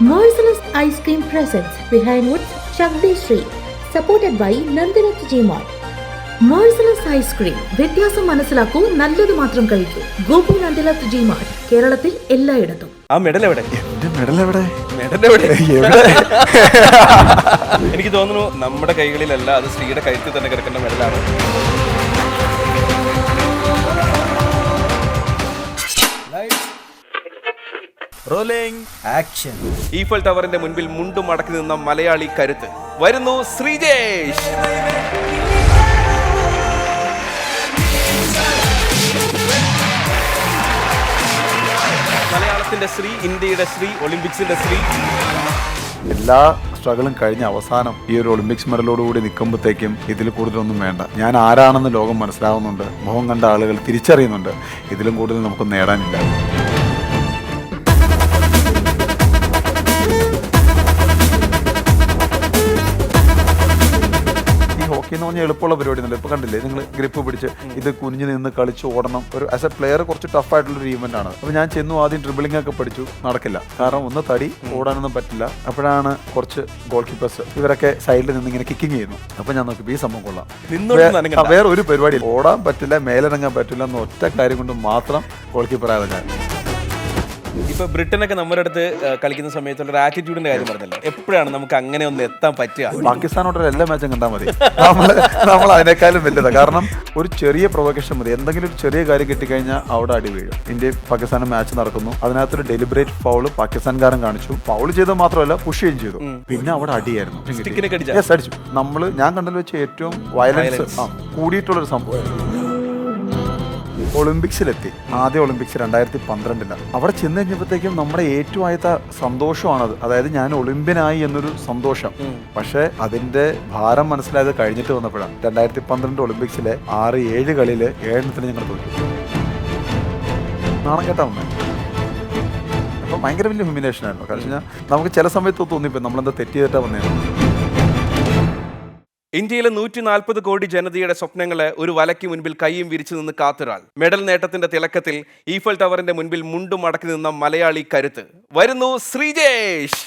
Merciless Ice Cream presents Behind Woods Shakti Street, supported by Nandinath Gmart. Merciless Ice Cream വ്യത്യാസം മനസ്സിലാക്കൂ, നല്ലത് മാത്രം കഴിക്കൂ. ഗോപു നന്ദിലത്ത് ജിമാർട്ട്, കേരളത്തിൽ എല്ലായിടത്തും. ആ മെഡൽ എവിടെ? എന്റെ മെഡൽ എവിടെ? മെഡൽ എവിടെ? എനിക്ക് തോന്നുന്നു നമ്മുടെ കൈകളിലല്ല, അത് സ്ത്രീയുടെ കഴുത്തിൽ തന്നെ കിടക്കേണ്ട മെഡലാണ്. Rolling action. ഈഫൽ ടവറിന്റെ മുൻപിൽ മുണ്ടും മടക്കി നിന്ന മലയാളി കരുത്ത് വരുന്നു. ശ്രീജേഷ്. മലയാളത്തിന്റെ ശ്രീ, ഇന്ത്യയുടെ ശ്രീ, ഒളിമ്പിക്സിന്റെ ശ്രീ. എല്ലാ സ്ട്രഗിളും കഴിഞ്ഞ അവസാനം ഈ ഒരു ഒളിമ്പിക്സ് മെഡലോടുകൂടി നിൽക്കുമ്പോഴത്തേക്കും ഇതിൽ കൂടുതലൊന്നും വേണ്ട. ഞാൻ ആരാണെന്ന് ലോകം മനസ്സിലാവുന്നുണ്ട്, മുഖം കണ്ട ആളുകൾ തിരിച്ചറിയുന്നുണ്ട്. ഇതിലും കൂടുതൽ നമുക്ക് നേടാനില്ല. ഹോക്കി എന്ന് പറഞ്ഞാൽ എളുപ്പമുള്ള പരിപാടി ഒന്നുമില്ല. ഇപ്പോൾ കണ്ടില്ലേ, നിങ്ങൾ ഗ്രിപ്പ് പിടിച്ച് ഇത് കുനിഞ്ഞ് നിന്ന് കളിച്ച് ഓടണം. ഒരു ആസ് എ പ്ലെയർ കുറച്ച് ടഫായിട്ടുള്ളൊരു ഈവൻ്റ് ആണ്. അപ്പോൾ ഞാൻ ചെന്നു ആദ്യം ഡ്രിബിളിംഗ് ഒക്കെ പഠിച്ചു, നടക്കില്ല. കാരണം ഒന്ന് തടി, ഓടാനൊന്നും പറ്റില്ല. അപ്പോഴാണ് കുറച്ച് ഗോൾ കീപ്പേഴ്സ് ഇവരൊക്കെ സൈഡിൽ നിന്ന് ഇങ്ങനെ കിക്കിങ് ചെയ്യുന്നു. അപ്പോൾ ഞാൻ നോക്കി ഈ സംഭവം കൊള്ളാം. വേറെ ഒരു പരിപാടി ഓടാൻ പറ്റില്ല, മേലിറങ്ങാൻ പറ്റില്ല എന്ന ഒറ്റ കാര്യം കൊണ്ട് മാത്രം ഗോൾ കീപ്പറായത് ഞാൻ. ഇപ്പൊ ബ്രിട്ടനൊക്കെ നമ്മുടെ അടുത്ത് കളിക്കുന്ന സമയത്തുള്ള ഒരു ആറ്റിറ്റ്യൂഡിന്റെ കാര്യം പറഞ്ഞല്ലോ, എപ്പോഴാണ് നമുക്ക് അങ്ങനെ ഒന്ന് എത്താൻ പറ്റുക? പാകിസ്ഥാനോട്ടുള്ള എല്ലാ മാച്ചും കണ്ടാൽ മതി. നമ്മൾ അതിനേക്കാളും വലുതാണ്. കാരണം ഒരു ചെറിയ പ്രൊവക്കേഷൻ മതി, എന്തെങ്കിലും ഒരു ചെറിയ കാര്യം കിട്ടിക്കഴിഞ്ഞാൽ അവിടെ അടി വീഴും. ഇന്ത്യയും പാകിസ്ഥാനും മാച്ച് നടക്കുന്നു, അതിനകത്തൊരു ഡെലിബറേറ്റ് ഫൗള് പാകിസ്ഥാൻകാരൻ കാണിച്ചു. ഫൗൾ ചെയ്തത് മാത്രമല്ല, പുഷ് ചെയ്യുകയും ചെയ്തു. പിന്നെ അവിടെ അടിയായിരുന്നു, അടിച്ചു. ഞാൻ കണ്ടതിൽ വെച്ച് ഏറ്റവും വയലൻസ് കൂടിയിട്ടുള്ളൊരു സംഭവമായിരുന്നു. ഒളിമ്പിക്സിലെത്തി, ആദ്യ ഒളിമ്പിക്സ് 2012 അവിടെ ചെന്ന് കഴിഞ്ഞപ്പോഴത്തേക്കും നമ്മുടെ ഏറ്റവും ആദ്യത്തെ സന്തോഷമാണത്. അതായത് ഞാൻ ഒളിമ്പ്യനായി എന്നൊരു സന്തോഷം. പക്ഷെ അതിന്റെ ഭാരം മനസ്സിലായത് കഴിഞ്ഞിട്ട് വന്നപ്പോഴാണ്. 2012 ഒളിമ്പിക്സിലെ 6-7 കളിയില് 7 ഞങ്ങൾ തോറ്റു. നാണം കേട്ടാ വന്നേ. അപ്പൊ ഭയങ്കര വലിയ ഹ്യൂമിലേഷൻ ആയിരുന്നു. കാരണം നമുക്ക് ചില സമയത്ത് തോന്നിപ്പോ നമ്മളെന്താ തെറ്റ് ചെയ്തിട്ടാ വന്നേ. ഇന്ത്യയിലെ 140 കോടി ജനതയുടെ സ്വപ്നങ്ങളെ ഒരു വലയ്ക്ക് മുൻപിൽ കൈയും വിരിച്ചു നിന്ന് കാത്തൊരാൾ. മെഡൽ നേട്ടത്തിന്റെ തിളക്കത്തിൽ ഈഫൽ ടവറിന്റെ മുൻപിൽ മുണ്ടും മടക്കി നിന്ന മലയാളി കരുത്ത് വരുന്നു. Sreejesh.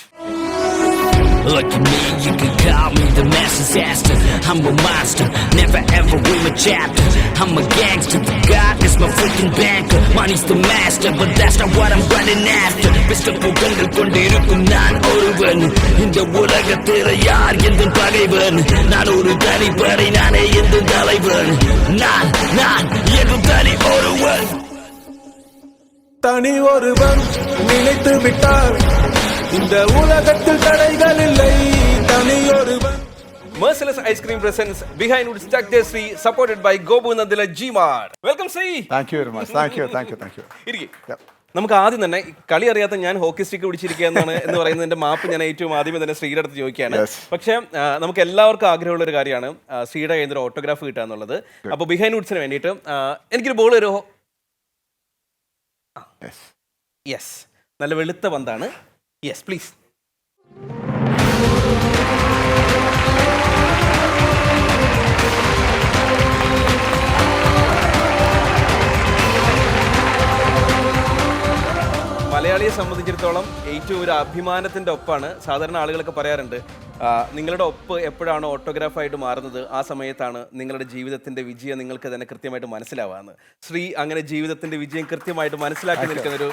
Look at me, you can call me the mass disaster. I'm a monster, never ever read my chapter. I'm a gangster, God is my freaking banker. Money's the master, but that's not what I'm running after. Mr. Pugangal kondirukkum naan oruvan. Indha ulagathila yaar endum pagaivan. Naan oru thani padai, naane endum thalaivan. Naan endum thani oruvan. தனி ஒருவன் நினைத்து விட்டார், இந்த உலகத்தில் தடைகள் இல்லை. தனி ஒருவன். Merciless Ice Cream presents Behind Woods Shakti Street, supported by Gobu Nandinath Gmart. Welcome Sri. Thank you very much. Thank you. നമുക്ക് ആദ്യം തന്നെ കളി അറിയാത്ത ഞാൻ ഹോക്കി സ്റ്റിക്ക് പിടിച്ചിരിക്കുക എന്ന് പറയുന്നതിന്റെ മാപ്പ് ഞാൻ ഏറ്റവും ആദ്യമേ തന്നെ ശ്രീയുടെ അടുത്ത് ചോദിക്കുകയാണ്. പക്ഷേ നമുക്ക് എല്ലാവർക്കും ആഗ്രഹമുള്ള ഒരു കാര്യമാണ് ശ്രീയുടെ കയ്യിൽ നിന്ന് ഒരു ഓട്ടോഗ്രാഫ് കിട്ടുക എന്നുള്ളത്. അപ്പോൾ ബിഹൈൻഡ് വുഡ്സിന് വേണ്ടിയിട്ട് എനിക്കൊരു ബോൾ ഒരു യെസ്, നല്ല വെളുത്ത പന്താണ്. Yes please. മലയാളിയെ സംബന്ധിച്ചിടത്തോളം ഏറ്റവും ഒരു അഭിമാനത്തിൻ്റെ ഒപ്പാണ്. സാധാരണ ആളുകളൊക്കെ പറയാറുണ്ട്, നിങ്ങളുടെ ഒപ്പ് എപ്പോഴാണ് ഓട്ടോഗ്രാഫായിട്ട് മാറുന്നത് ആ സമയത്താണ് നിങ്ങളുടെ ജീവിതത്തിൻ്റെ വിജയം നിങ്ങൾക്ക് തന്നെ കൃത്യമായിട്ട് മനസ്സിലാവാന്ന്. ശ്രീ അങ്ങനെ ജീവിതത്തിൻ്റെ വിജയം കൃത്യമായിട്ട് മനസ്സിലാക്കി നിൽക്കുന്നൊരു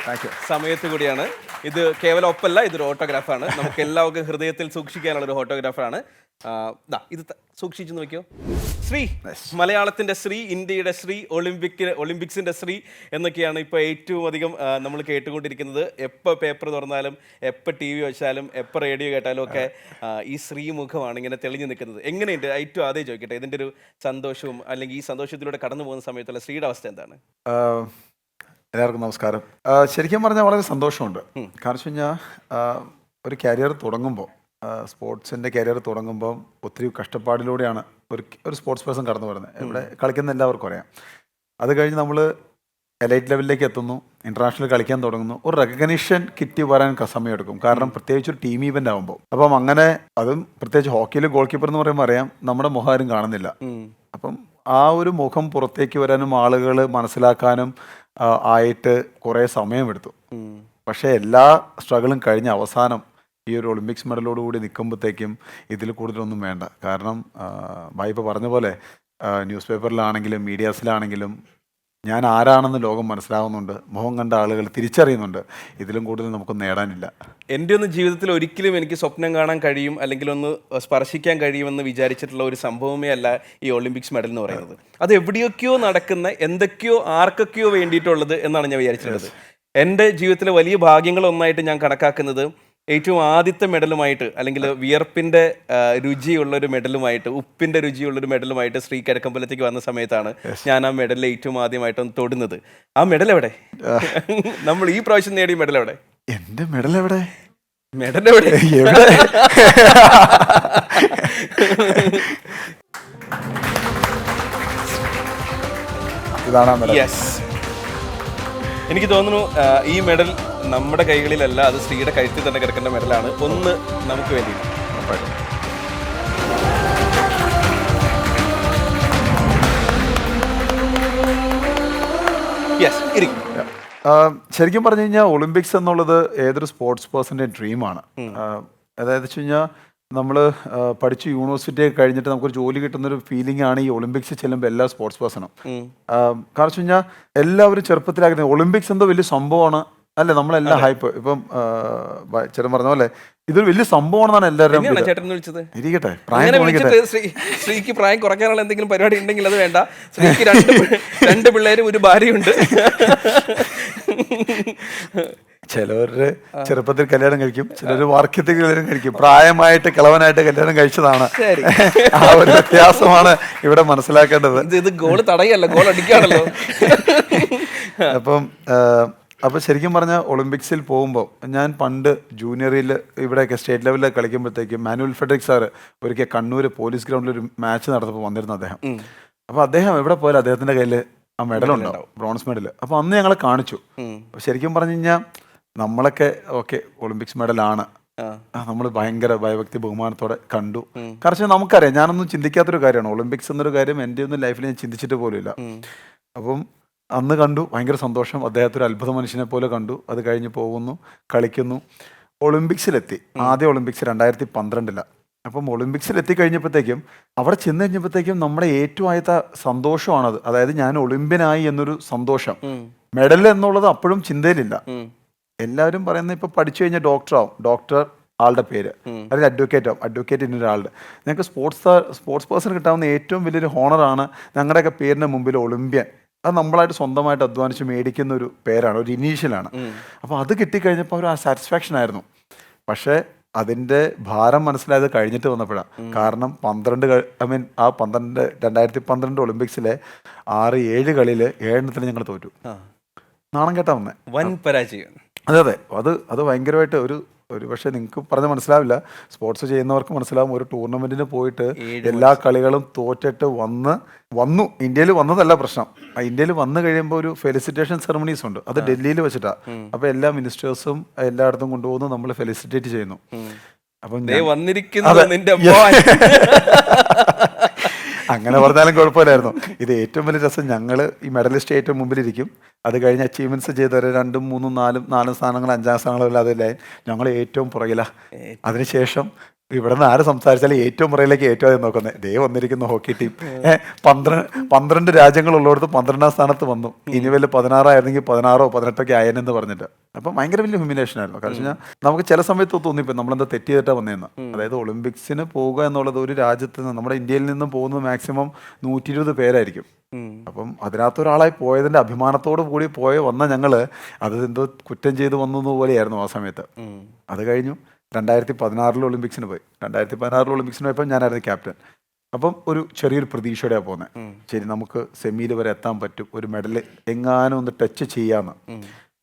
സമയത്ത് കൂടിയാണ്. ഇത് കേവലം ഒപ്പല്ല, ഇതൊരു ഓട്ടോഗ്രാഫാണ്. നമുക്ക് എല്ലാവർക്കും ഹൃദയത്തിൽ സൂക്ഷിക്കാനുള്ളൊരു ഓട്ടോഗ്രാഫാണ്. ഇത് സൂക്ഷിച്ചു നോക്കിയോ. ശ്രീ, മലയാളത്തിന്റെ ശ്രീ, ഇന്ത്യയുടെ ശ്രീ, ഒളിമ്പിക്സിന്റെ ശ്രീ എന്നൊക്കെയാണ് ഇപ്പോൾ ഏറ്റവും അധികം നമ്മൾ കേട്ടുകൊണ്ടിരിക്കുന്നത്. എപ്പോൾ പേപ്പർ തുറന്നാലും, എപ്പോൾ TV വെച്ചാലും, എപ്പോൾ റേഡിയോ കേട്ടാലും ഒക്കെ ഈ ശ്രീ മുഖമാണ് ഇങ്ങനെ തെളിഞ്ഞു നിൽക്കുന്നത്. എങ്ങനെയുണ്ട്? ഏറ്റവും ആദ്യം ചോദിക്കട്ടെ, ഇതിൻ്റെ ഒരു സന്തോഷവും അല്ലെങ്കിൽ ഈ സന്തോഷത്തിലൂടെ കടന്നു പോകുന്ന സമയത്തുള്ള ശ്രീയുടെ അവസ്ഥ എന്താണ്? എല്ലാവർക്കും നമസ്കാരം. ശരിക്കും പറഞ്ഞാൽ വളരെ സന്തോഷമുണ്ട്. കാരണം വെച്ച് കഴിഞ്ഞാൽ ഒരു കരിയർ തുടങ്ങുമ്പോൾ, സ്പോർട്സിൻ്റെ കരിയർ തുടങ്ങുമ്പം ഒത്തിരി കഷ്ടപ്പാടിലൂടെയാണ് ഒരു സ്പോർട്സ് പേഴ്സൺ കടന്നു വരുന്നത്. ഇവിടെ കളിക്കുന്ന എല്ലാവർക്കും അറിയാം. അത് കഴിഞ്ഞ് നമ്മൾ എലൈറ്റ് ലെവലിലേക്ക് എത്തുന്നു, ഇൻ്റർനാഷണൽ കളിക്കാൻ തുടങ്ങുന്നു. ഒരു റെക്കഗ്നീഷൻ കിട്ടി വരാൻ സമയമെടുക്കും. കാരണം പ്രത്യേകിച്ച് ഒരു ടീം ഈവൻ്റ് ആകുമ്പോൾ. അപ്പം അങ്ങനെ അതും പ്രത്യേകിച്ച് ഹോക്കിയിൽ ഗോൾ കീപ്പർ എന്ന് പറയുമ്പോൾ അറിയാം, നമ്മുടെ മുഖം ആരും കാണുന്നില്ല. അപ്പം ആ ഒരു മുഖം പുറത്തേക്ക് വരാനും ആളുകൾ മനസ്സിലാക്കാനും ആയിട്ട് കുറേ സമയമെടുത്തു. പക്ഷേ എല്ലാ സ്ട്രഗിളും കഴിഞ്ഞ അവസാനം ഈ ഒരു ഒളിമ്പിക്സ് മെഡലോടുകൂടി നിൽക്കുമ്പോഴത്തേക്കും ഇതിൽ കൂടുതലൊന്നും വേണ്ട. കാരണം ഭായി ഇപ്പോൾ പറഞ്ഞ പോലെ ന്യൂസ് പേപ്പറിലാണെങ്കിലും മീഡിയാസിലാണെങ്കിലും ഞാൻ ആരാണെന്ന് ലോകം മനസ്സിലാവുന്നുണ്ട്, മുഖം കണ്ട ആളുകൾ തിരിച്ചറിയുന്നുണ്ട്. ഇതിലും കൂടുതൽ നമുക്കൊന്നും നേടാനില്ല. എൻ്റെ ഒന്നും ജീവിതത്തിൽ ഒരിക്കലും എനിക്ക് സ്വപ്നം കാണാൻ കഴിയും അല്ലെങ്കിൽ ഒന്ന് സ്പർശിക്കാൻ കഴിയുമെന്ന് വിചാരിച്ചിട്ടുള്ള ഒരു സംഭവമേ അല്ല ഈ ഒളിമ്പിക്സ് മെഡൽ എന്ന് പറയുന്നത്. അത് എവിടെയൊക്കെയോ നടക്കുന്ന എന്തൊക്കെയോ ആർക്കൊക്കെയോ വേണ്ടിയിട്ടുള്ളത് എന്നാണ് ഞാൻ വിചാരിച്ചിട്ടുള്ളത്. എൻ്റെ ജീവിതത്തിലെ വലിയ ഭാഗ്യങ്ങളൊന്നായിട്ട് ഞാൻ കണക്കാക്കുന്നത് ഏറ്റവും ആദ്യത്തെ മെഡലുമായിട്ട് അല്ലെങ്കിൽ വിയർപ്പിൻ്റെ രുചിയുള്ളൊരു മെഡലുമായിട്ട്, ഉപ്പിൻ്റെ രുചിയുള്ളൊരു മെഡലുമായിട്ട് ശ്രീ കിഴക്കമ്പലത്തേക്ക് വന്ന സമയത്താണ് ഞാൻ ആ മെഡലിൽ ഏറ്റവും ആദ്യമായിട്ടൊന്ന് തൊടുന്നത്. ആ മെഡൽ എവിടെ? നമ്മൾ ഈ പ്രാവശ്യം നേടിയ മെഡൽ എവിടെ? എൻ്റെ മെഡൽ എവിടെ? മെഡൽ എവിടെ? എവിടെ? ഇതാണ് ആ മെഡൽ. യെസ്, എനിക്ക് തോന്നുന്നു ഈ മെഡൽ നമ്മുടെ കൈകളിലല്ല, അത് ശ്രീയുടെ കഴുത്തിൽ തന്നെ കിടക്കേണ്ട മെഡലാണ്. ഒന്ന് നമുക്ക് വേണ്ടി. യെസ്, ഇരിക്കും. ശരിക്കും പറഞ്ഞു കഴിഞ്ഞാൽ ഒളിമ്പിക്സ് എന്നുള്ളത് ഏതൊരു സ്പോർട്സ് പേഴ്സൻ്റെ ഡ്രീമാണ്. അതായത് വെച്ച് കഴിഞ്ഞാൽ നമ്മൾ പഠിച്ച് യൂണിവേഴ്സിറ്റി കഴിഞ്ഞിട്ട് നമുക്കൊരു ജോലി കിട്ടുന്നൊരു ഫീലിംഗ് ആണ് ഈ ഒളിമ്പിക്സ് ചെല്ലുമ്പോൾ എല്ലാ സ്പോർട്സ് പേഴ്സണും. കാരണം വെച്ച് കഴിഞ്ഞാൽ എല്ലാവരും ചെറുപ്പത്തിലാക്കുന്നത് ഒളിമ്പിക്സ് എന്തോ വലിയ സംഭവമാണ് അല്ലേ, നമ്മളെല്ലാം ഹൈപ്പ്. ഇപ്പം ചേട്ടൻ പറഞ്ഞ പോലെ ഇതൊരു വലിയ സംഭവമാണെന്നാണ് എല്ലാവരും. ചേട്ടൻ വിളിച്ചത് ഇരിക്കട്ടെ, ശ്രീക്ക് പ്രായം കുറയ്ക്കാനുള്ള എന്തെങ്കിലും പരിപാടി ഉണ്ടെങ്കിൽ അത് വേണ്ട. ശ്രീക്ക് രണ്ട് പിള്ളേരും ഒരു ഭാര്യയുണ്ട്. ചിലവരുടെ ചെറുപ്പത്തിൽ കല്യാണം കഴിക്കും, ചിലര് വാർദ്ധക്യത്തിൽ കല്യാണം കഴിക്കും. പ്രായമായിട്ട് കിളവനായിട്ട് കല്യാണം കഴിച്ചതാണ്. ആ ഒരു വ്യത്യാസമാണ് ഇവിടെ മനസ്സിലാക്കേണ്ടത്. ഇത് ഗോൾ തടയല്ല, ഗോൾ അടിക്കാണല്ലോ. അപ്പം ശരിക്കും പറഞ്ഞാൽ ഒളിമ്പിക്സിൽ പോകുമ്പോൾ ഞാൻ പണ്ട് ജൂനിയറിൽ ഇവിടെയൊക്കെ സ്റ്റേറ്റ് ലെവലിൽ കളിക്കുമ്പോഴത്തേക്കും മാനുവൽ ഫെഡറിക് സാറ് ഒരിക്കൽ കണ്ണൂർ പോലീസ് ഗ്രൗണ്ടിൽ ഒരു മാച്ച് നടത്തപ്പോൾ വന്നിരുന്നു അദ്ദേഹം. അപ്പോൾ അദ്ദേഹം എവിടെ പോയാലും അദ്ദേഹത്തിൻ്റെ കയ്യിൽ ആ മെഡലുണ്ടാവും, ബ്രോൺസ് മെഡൽ. അപ്പോൾ അന്ന് ഞങ്ങളെ കാണിച്ചു. ശരിക്കും പറഞ്ഞു കഴിഞ്ഞാൽ നമ്മളൊക്കെ ഓക്കെ ഒളിമ്പിക്സ് മെഡലാണ്, നമ്മൾ ഭയങ്കര ഭയഭക്തി ബഹുമാനത്തോടെ കണ്ടു. കാരണം നമുക്കറിയാം, ഞാനൊന്നും ചിന്തിക്കാത്തൊരു കാര്യമാണ് ഒളിമ്പിക്സ് എന്നൊരു കാര്യം. എൻ്റെ ഒന്നും ലൈഫിൽ ഞാൻ ചിന്തിച്ചിട്ട് പോലുമില്ല. അപ്പം അന്ന് കണ്ടു, ഭയങ്കര സന്തോഷം. അദ്ദേഹത്തെ ഒരു അത്ഭുത മനുഷ്യനെ പോലെ കണ്ടു. അത് കഴിഞ്ഞ് പോകുന്നു, കളിക്കുന്നു, ഒളിമ്പിക്സിലെത്തി. ആദ്യ ഒളിമ്പിക്സ് 2012. അപ്പം ഒളിമ്പിക്സിലെത്തി കഴിഞ്ഞപ്പോഴത്തേക്കും അവിടെ ചെന്ന് കഴിഞ്ഞപ്പോഴത്തേക്കും നമ്മുടെ ഏറ്റവും ആദ്യത്തെ സന്തോഷമാണത്. അതായത് ഞാൻ ഒളിമ്പ്യനായി എന്നൊരു സന്തോഷം. മെഡൽ എന്നുള്ളത് അപ്പോഴും ചിന്തയിലില്ല. എല്ലാവരും പറയുന്നത് ഇപ്പോൾ പഠിച്ചു കഴിഞ്ഞാൽ ഡോക്ടറാവും, ഡോക്ടർ ആളുടെ പേര്, അല്ലെങ്കിൽ അഡ്വക്കേറ്റ് ആവും, അഡ്വക്കേറ്റ് ഇന്നൊരാളുടെ. ഞങ്ങൾക്ക് സ്പോർട്സ് പേഴ്സൺ കിട്ടാവുന്ന ഏറ്റവും വലിയൊരു ഹോണറാണ് ഞങ്ങളുടെയൊക്കെ പേരിന് മുമ്പിൽ ഒളിമ്പ്യൻ. അത് നമ്മളായിട്ട് സ്വന്തമായിട്ട് അധ്വാനിച്ച് മേടിക്കുന്ന ഒരു പേരാണ്, ഒരു ഇനീഷ്യലാണ്. അപ്പോൾ അത് കിട്ടിക്കഴിഞ്ഞപ്പോൾ ഒരു സാറ്റിസ്ഫാക്ഷൻ ആയിരുന്നു. പക്ഷേ അതിൻ്റെ ഭാരം മനസ്സിലായത് കഴിഞ്ഞിട്ട് വന്നപ്പോഴാണ്. കാരണം 2012 ഒളിമ്പിക്സിലെ 6-7 കളിയിൽ 7 ഞങ്ങൾ തോറ്റു. നാണം കേട്ടാ വന്നേ, വൻ പരാജയം. അതെ. അത് ഭയങ്കരമായിട്ട് ഒരു പക്ഷേ നിങ്ങൾക്ക് പറഞ്ഞാൽ മനസ്സിലാവില്ല, സ്പോർട്സ് ചെയ്യുന്നവർക്ക് മനസ്സിലാവും. ഒരു ടൂർണമെന്റിന് പോയിട്ട് എല്ലാ കളികളും തോറ്റിട്ട് വന്നു ഇന്ത്യയിൽ വന്നതല്ല പ്രശ്നം. ഇന്ത്യയിൽ വന്നു കഴിയുമ്പോൾ ഒരു ഫെലിസിറ്റേഷൻ സെറമണീസ് ഉണ്ട്, അത് ഡൽഹിയിൽ വെച്ചിട്ടാണ്. അപ്പോൾ എല്ലാ മിനിസ്റ്റേഴ്സും എല്ലായിടത്തും കൊണ്ടുപോകുന്നു, നമ്മൾ ഫെലിസിറ്റേറ്റ് ചെയ്യുന്നു. അപ്പം അങ്ങനെ പറഞ്ഞാലും കുഴപ്പമില്ലായിരുന്നു. ഇത് ഏറ്റവും വലിയ രസം, ഞങ്ങൾ ഈ മെഡലിസ്റ്റ് ഏറ്റവും മുമ്പിലിരിക്കും. അത് കഴിഞ്ഞ് അച്ചീവ്മെന്റ്സ് ചെയ്തവരെ 2, 3, 4 സ്ഥാനങ്ങൾ, 5 സ്ഥാനങ്ങളും അതിലായി ഞങ്ങൾ ഏറ്റവും പുറകിലാണ്. അതിനുശേഷം ഇവിടെ നിന്ന് ആര് സംസാരിച്ചാലും ഏറ്റവും പുറകിലേക്ക് ഏറ്റവും ആദ്യം നോക്കുന്നത് ദേ വന്നിരിക്കുന്ന ഹോക്കി ടീം. 12 രാജ്യങ്ങളുള്ളിടത്ത് 12ാം സ്ഥാനത്ത് വന്നു. ഇനി വല്ല 16 ആയിരുന്നെങ്കിൽ 16 or 18 ആയെന്ന് പറഞ്ഞിട്ട്. അപ്പം ഭയങ്കര വലിയ ഹ്യൂമിലേഷൻ ആയിരുന്നു. കാരണം നമുക്ക് ചില സമയത്ത് തോന്നിപ്പോൾ നമ്മളെന്താ തെറ്റ് ചെയ്തിട്ടാണ് വന്നതെന്ന്. അതായത് ഒളിമ്പിക്സിന് പോവുക എന്നുള്ളത് ഒരു രാജ്യത്ത് നിന്ന്, നമ്മുടെ ഇന്ത്യയിൽ നിന്നും പോകുന്നത് മാക്സിമം 120 പേരായിരിക്കും. അപ്പം അതിനകത്തൊരാളായി പോയതിൻ്റെ അഭിമാനത്തോടു കൂടി വന്ന ഞങ്ങൾ അത് എന്തോ കുറ്റം ചെയ്ത് വന്നു പോലെയായിരുന്നു ആ സമയത്ത്. അത് കഴിഞ്ഞു 2016 ഒളിമ്പിക്സിന് പോയി. 2016 ഒളിമ്പിക്സിന് പോയപ്പോൾ ഞാനായിരുന്നു ക്യാപ്റ്റൻ. അപ്പം ഒരു ചെറിയൊരു പ്രതീക്ഷയോടെയാണ് പോകുന്നത്. ശരി, നമുക്ക് സെമിയിൽ വരെ എത്താൻ പറ്റും, ഒരു മെഡൽ എങ്ങാനും ഒന്ന് ടച്ച് ചെയ്യാമെന്ന്.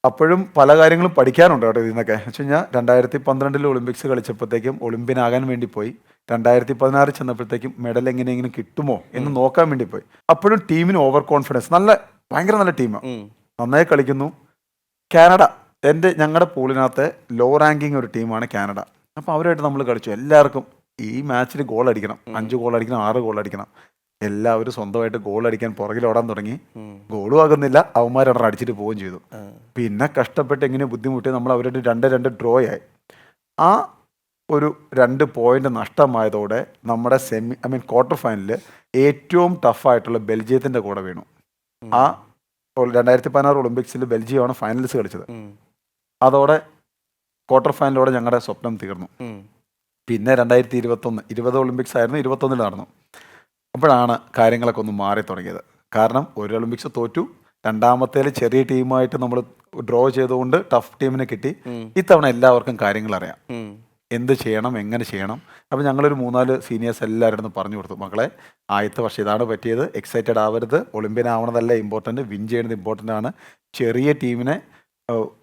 അപ്പോഴും പല കാര്യങ്ങളും പഠിക്കാനുണ്ട് കേട്ടോ ഇതിന്നൊക്കെ. വെച്ച് കഴിഞ്ഞാൽ 2012 ഒളിമ്പിക്സ് കളിച്ചപ്പോഴത്തേക്കും ഒളിമ്പ്യനാകാൻ വേണ്ടി പോയി. 2016 ചെന്നപ്പോഴത്തേക്കും മെഡൽ എങ്ങനെയെങ്കിലും കിട്ടുമോ എന്ന് നോക്കാൻ വേണ്ടി പോയി. അപ്പോഴും ടീമിന് ഓവർ കോൺഫിഡൻസ്, ഭയങ്കര നല്ല ടീമാണ്, നന്നായി കളിക്കുന്നു. കാനഡ ഞങ്ങളുടെ പൂളിനകത്ത് ലോ റാങ്കിങ് ഒരു ടീമാണ് കാനഡ. അപ്പോൾ അവരായിട്ട് നമ്മൾ കളിച്ചു. എല്ലാവർക്കും ഈ മാച്ചിൽ ഗോൾ അടിക്കണം, 5 ഗോൾ അടിക്കണം, 6 ഗോൾ അടിക്കണം. എല്ലാവരും സ്വന്തമായിട്ട് ഗോൾ അടിക്കാൻ പുറകിലോടാൻ തുടങ്ങി. ഗോളും ആകുന്നില്ല, അവന്മാരെണ്ണം അടിച്ചിട്ട് പോവുകയും ചെയ്തു. പിന്നെ കഷ്ടപ്പെട്ട് എങ്ങനെ ബുദ്ധിമുട്ടി നമ്മൾ അവരുടെ 2-2 ഡ്രോ ആയി. ആ ഒരു 2 പോയിന്റ് നഷ്ടമായതോടെ നമ്മുടെ ക്വാർട്ടർ ഫൈനലിൽ ഏറ്റവും ടഫായിട്ടുള്ള ബെൽജിയത്തിൻ്റെ കൂടെ വീണു. ആ 2016 ഒളിമ്പിക്സിൽ ബെൽജിയമാണ് ഫൈനൽസ് കളിച്ചത്. അതോടെ ക്വാർട്ടർ ഫൈനലോടെ ഞങ്ങളുടെ സ്വപ്നം തീർന്നു. പിന്നെ 2020 ഒളിമ്പിക്സ് ആയിരുന്നു, 21 നടന്നു. അപ്പോഴാണ് കാര്യങ്ങളൊക്കെ ഒന്ന് മാറി തുടങ്ങിയത്. കാരണം ഒരു ഒളിമ്പിക്സ് തോറ്റു, രണ്ടാമത്തേൽ ചെറിയ ടീമായിട്ട് നമ്മൾ ഡ്രോ ചെയ്തുകൊണ്ട് ടഫ് ടീമിനെ കിട്ടി. ഇത്തവണ എല്ലാവർക്കും കാര്യങ്ങൾ അറിയാം, എന്ത് ചെയ്യണം, എങ്ങനെ ചെയ്യണം. അപ്പോൾ ഞങ്ങളൊരു 3-4 സീനിയേഴ്സ് എല്ലാവരും പറഞ്ഞു കൊടുത്തു, മക്കളെ ആദ്യത്തെ വർഷം ഇതാണ് പറ്റിയത്, എക്സൈറ്റഡ് ആവരുത്, ഒളിമ്പ്യൻ ആവണതല്ല ഇമ്പോർട്ടൻറ്റ്, വിൻ ചെയ്യുന്നത് ഇമ്പോർട്ടൻ്റ് ആണ്. ചെറിയ ടീമിനെ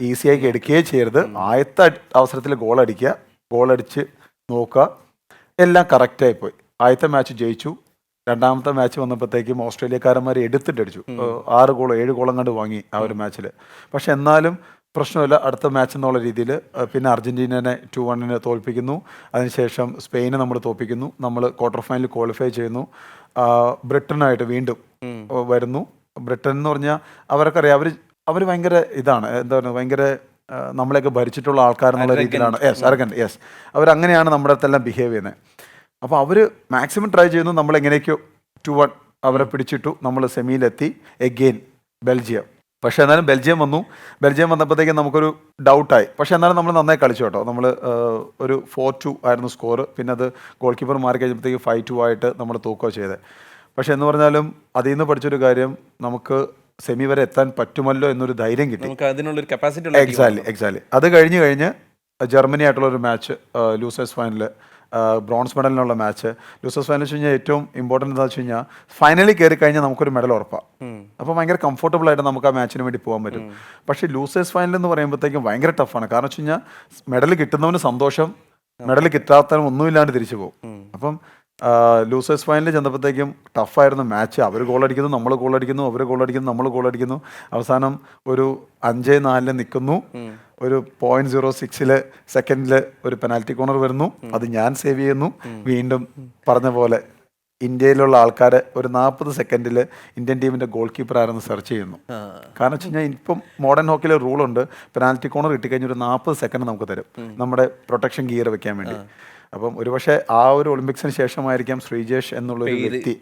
ഈസിയാക്കി എടുക്കുകയേ ചെയ്യരുത്. ആദ്യത്തെ അവസരത്തിൽ ഗോളടിച്ച് നോക്കുക. എല്ലാം കറക്റ്റായി പോയി. ആദ്യത്തെ മാച്ച് ജയിച്ചു. രണ്ടാമത്തെ മാച്ച് വന്നപ്പോഴത്തേക്കും ഓസ്ട്രേലിയക്കാരന്മാർ എടുത്തിട്ടടിച്ചു. 6 ഗോളോ 7 ഗോളം കണ്ട് വാങ്ങി ആ ഒരു മാച്ചിൽ. പക്ഷെ എന്നാലും പ്രശ്നമില്ല, അടുത്ത മാച്ച് എന്നുള്ള രീതിയിൽ പിന്നെ അർജൻറ്റീനനെ 2-1 തോൽപ്പിക്കുന്നു. അതിനുശേഷം സ്പെയിനെ നമ്മൾ തോൽപ്പിക്കുന്നു. നമ്മൾ ക്വാർട്ടർ ഫൈനലിൽ ക്വാളിഫൈ ചെയ്യുന്നു. ബ്രിട്ടനായിട്ട് വീണ്ടും വരുന്നു. ബ്രിട്ടൻ എന്ന് പറഞ്ഞാൽ അവർക്കറിയാം, അവർ ഭയങ്കര ഇതാണ്, എന്താ പറയുക, ഭയങ്കര നമ്മളെയൊക്കെ ഭരിച്ചിട്ടുള്ള ആൾക്കാരെന്നുള്ള രീതിയിലാണ്. യെസ്, അവരങ്ങനെയാണ് നമ്മുടെ അടുത്തെല്ലാം ബിഹേവ് ചെയ്യുന്നത്. അപ്പോൾ അവർ മാക്സിമം ട്രൈ ചെയ്യുന്നു. നമ്മളെങ്ങനെയൊക്കെയോ 2-1 അവരെ പിടിച്ചിട്ടു. നമ്മൾ സെമിയിലെത്തി. Again Belgium. പക്ഷേ എന്നാലും ബെൽജിയം വന്നപ്പോഴത്തേക്കും നമുക്കൊരു ഡൗട്ടായി. പക്ഷേ എന്നാലും നമ്മൾ നന്നായി കളിച്ചു കേട്ടോ. നമ്മൾ ഒരു 4-2 ആയിരുന്നു സ്കോർ. പിന്നെ അത് ഗോൾ കീപ്പർ മാറി കഴിഞ്ഞപ്പോഴത്തേക്ക് 5-2 ആയിട്ട് നമ്മൾ തൂക്കുകയോ ചെയ്തത്. പക്ഷേ എന്ന് പറഞ്ഞാലും അതിൽ നിന്ന് പഠിച്ചൊരു കാര്യം, നമുക്ക് സെമി വരെ എത്താൻ പറ്റുമല്ലോ എന്നൊരു ധൈര്യം കിട്ടി. എക്സാക്ട്ലി. അത് കഴിഞ്ഞ് ജർമ്മനി ആയിട്ടുള്ള ഒരു മാച്ച്, ലൂസേഴ്സ് ഫൈനൽ, ബ്രോൺസ് മെഡലിനുള്ള മാച്ച്. ലൂസേഴ്സ് ഫൈനൽ വെച്ച് കഴിഞ്ഞാൽ ഏറ്റവും ഇമ്പോർട്ടൻ്റ് എന്താ വെച്ച് കഴിഞ്ഞാൽ ഫൈനലിൽ കയറി കഴിഞ്ഞാൽ നമുക്കൊരു മെഡൽ ഉറപ്പാണ്. അപ്പോൾ ഭയങ്കര കംഫർട്ടബിൾ ആയിട്ട് നമുക്ക് ആ മാച്ചിന് വേണ്ടി പോകാൻ പറ്റും. പക്ഷേ ലൂസേഴ്സ് ഫൈനൽ എന്ന് പറയുമ്പോഴത്തേക്കും ഭയങ്കര ടഫാണ്. കാരണം വെച്ച് കഴിഞ്ഞാൽ മെഡൽ കിട്ടുന്നവന് സന്തോഷം, മെഡൽ കിട്ടാത്തവനും ഒന്നുമില്ലാണ്ട് തിരിച്ചു പോകും. അപ്പം ലൂസേഴ്സ് ഫൈനലിൽ ചെന്നപ്പോഴത്തേക്കും ടഫായിരുന്നു മാച്ച്. അവർ ഗോളടിക്കുന്നു, നമ്മൾ ഗോളടിക്കുന്നു, അവർ ഗോളടിക്കുന്നു, നമ്മൾ ഗോളടിക്കുന്നു. അവസാനം ഒരു 5-4 നിൽക്കുന്നു. ഒരു 0.06 സെക്കൻഡിൽ ഒരു പെനാൽറ്റി കോർണർ വരുന്നു. അത് ഞാൻ സേവ് ചെയ്യുന്നു. വീണ്ടും പറഞ്ഞ പോലെ ഇന്ത്യയിലുള്ള ആൾക്കാരെ ഒരു 40 സെക്കൻഡിൽ ഇന്ത്യൻ ടീമിൻ്റെ ഗോൾ കീപ്പർ ആരെന്ന് സെർച്ച് ചെയ്യുന്നു. കാരണം വെച്ച് കഴിഞ്ഞാൽ ഇപ്പം മോഡേൺ ഹോക്കിയിലെ റൂളുണ്ട്, പെനാൽറ്റി കോർണർ കിട്ടിക്കഴിഞ്ഞാൽ ഒരു 40 സെക്കൻഡ് നമുക്ക് തരും നമ്മുടെ പ്രൊട്ടക്ഷൻ ഗിയർ വെക്കാൻ വേണ്ടി. അപ്പം ഒരുപക്ഷെ ആ ഒരു ഒളിമ്പിക്സിന് ശേഷമായിരിക്കാം ശ്രീജേഷ് എന്നുള്ളൊരു വ്യക്തി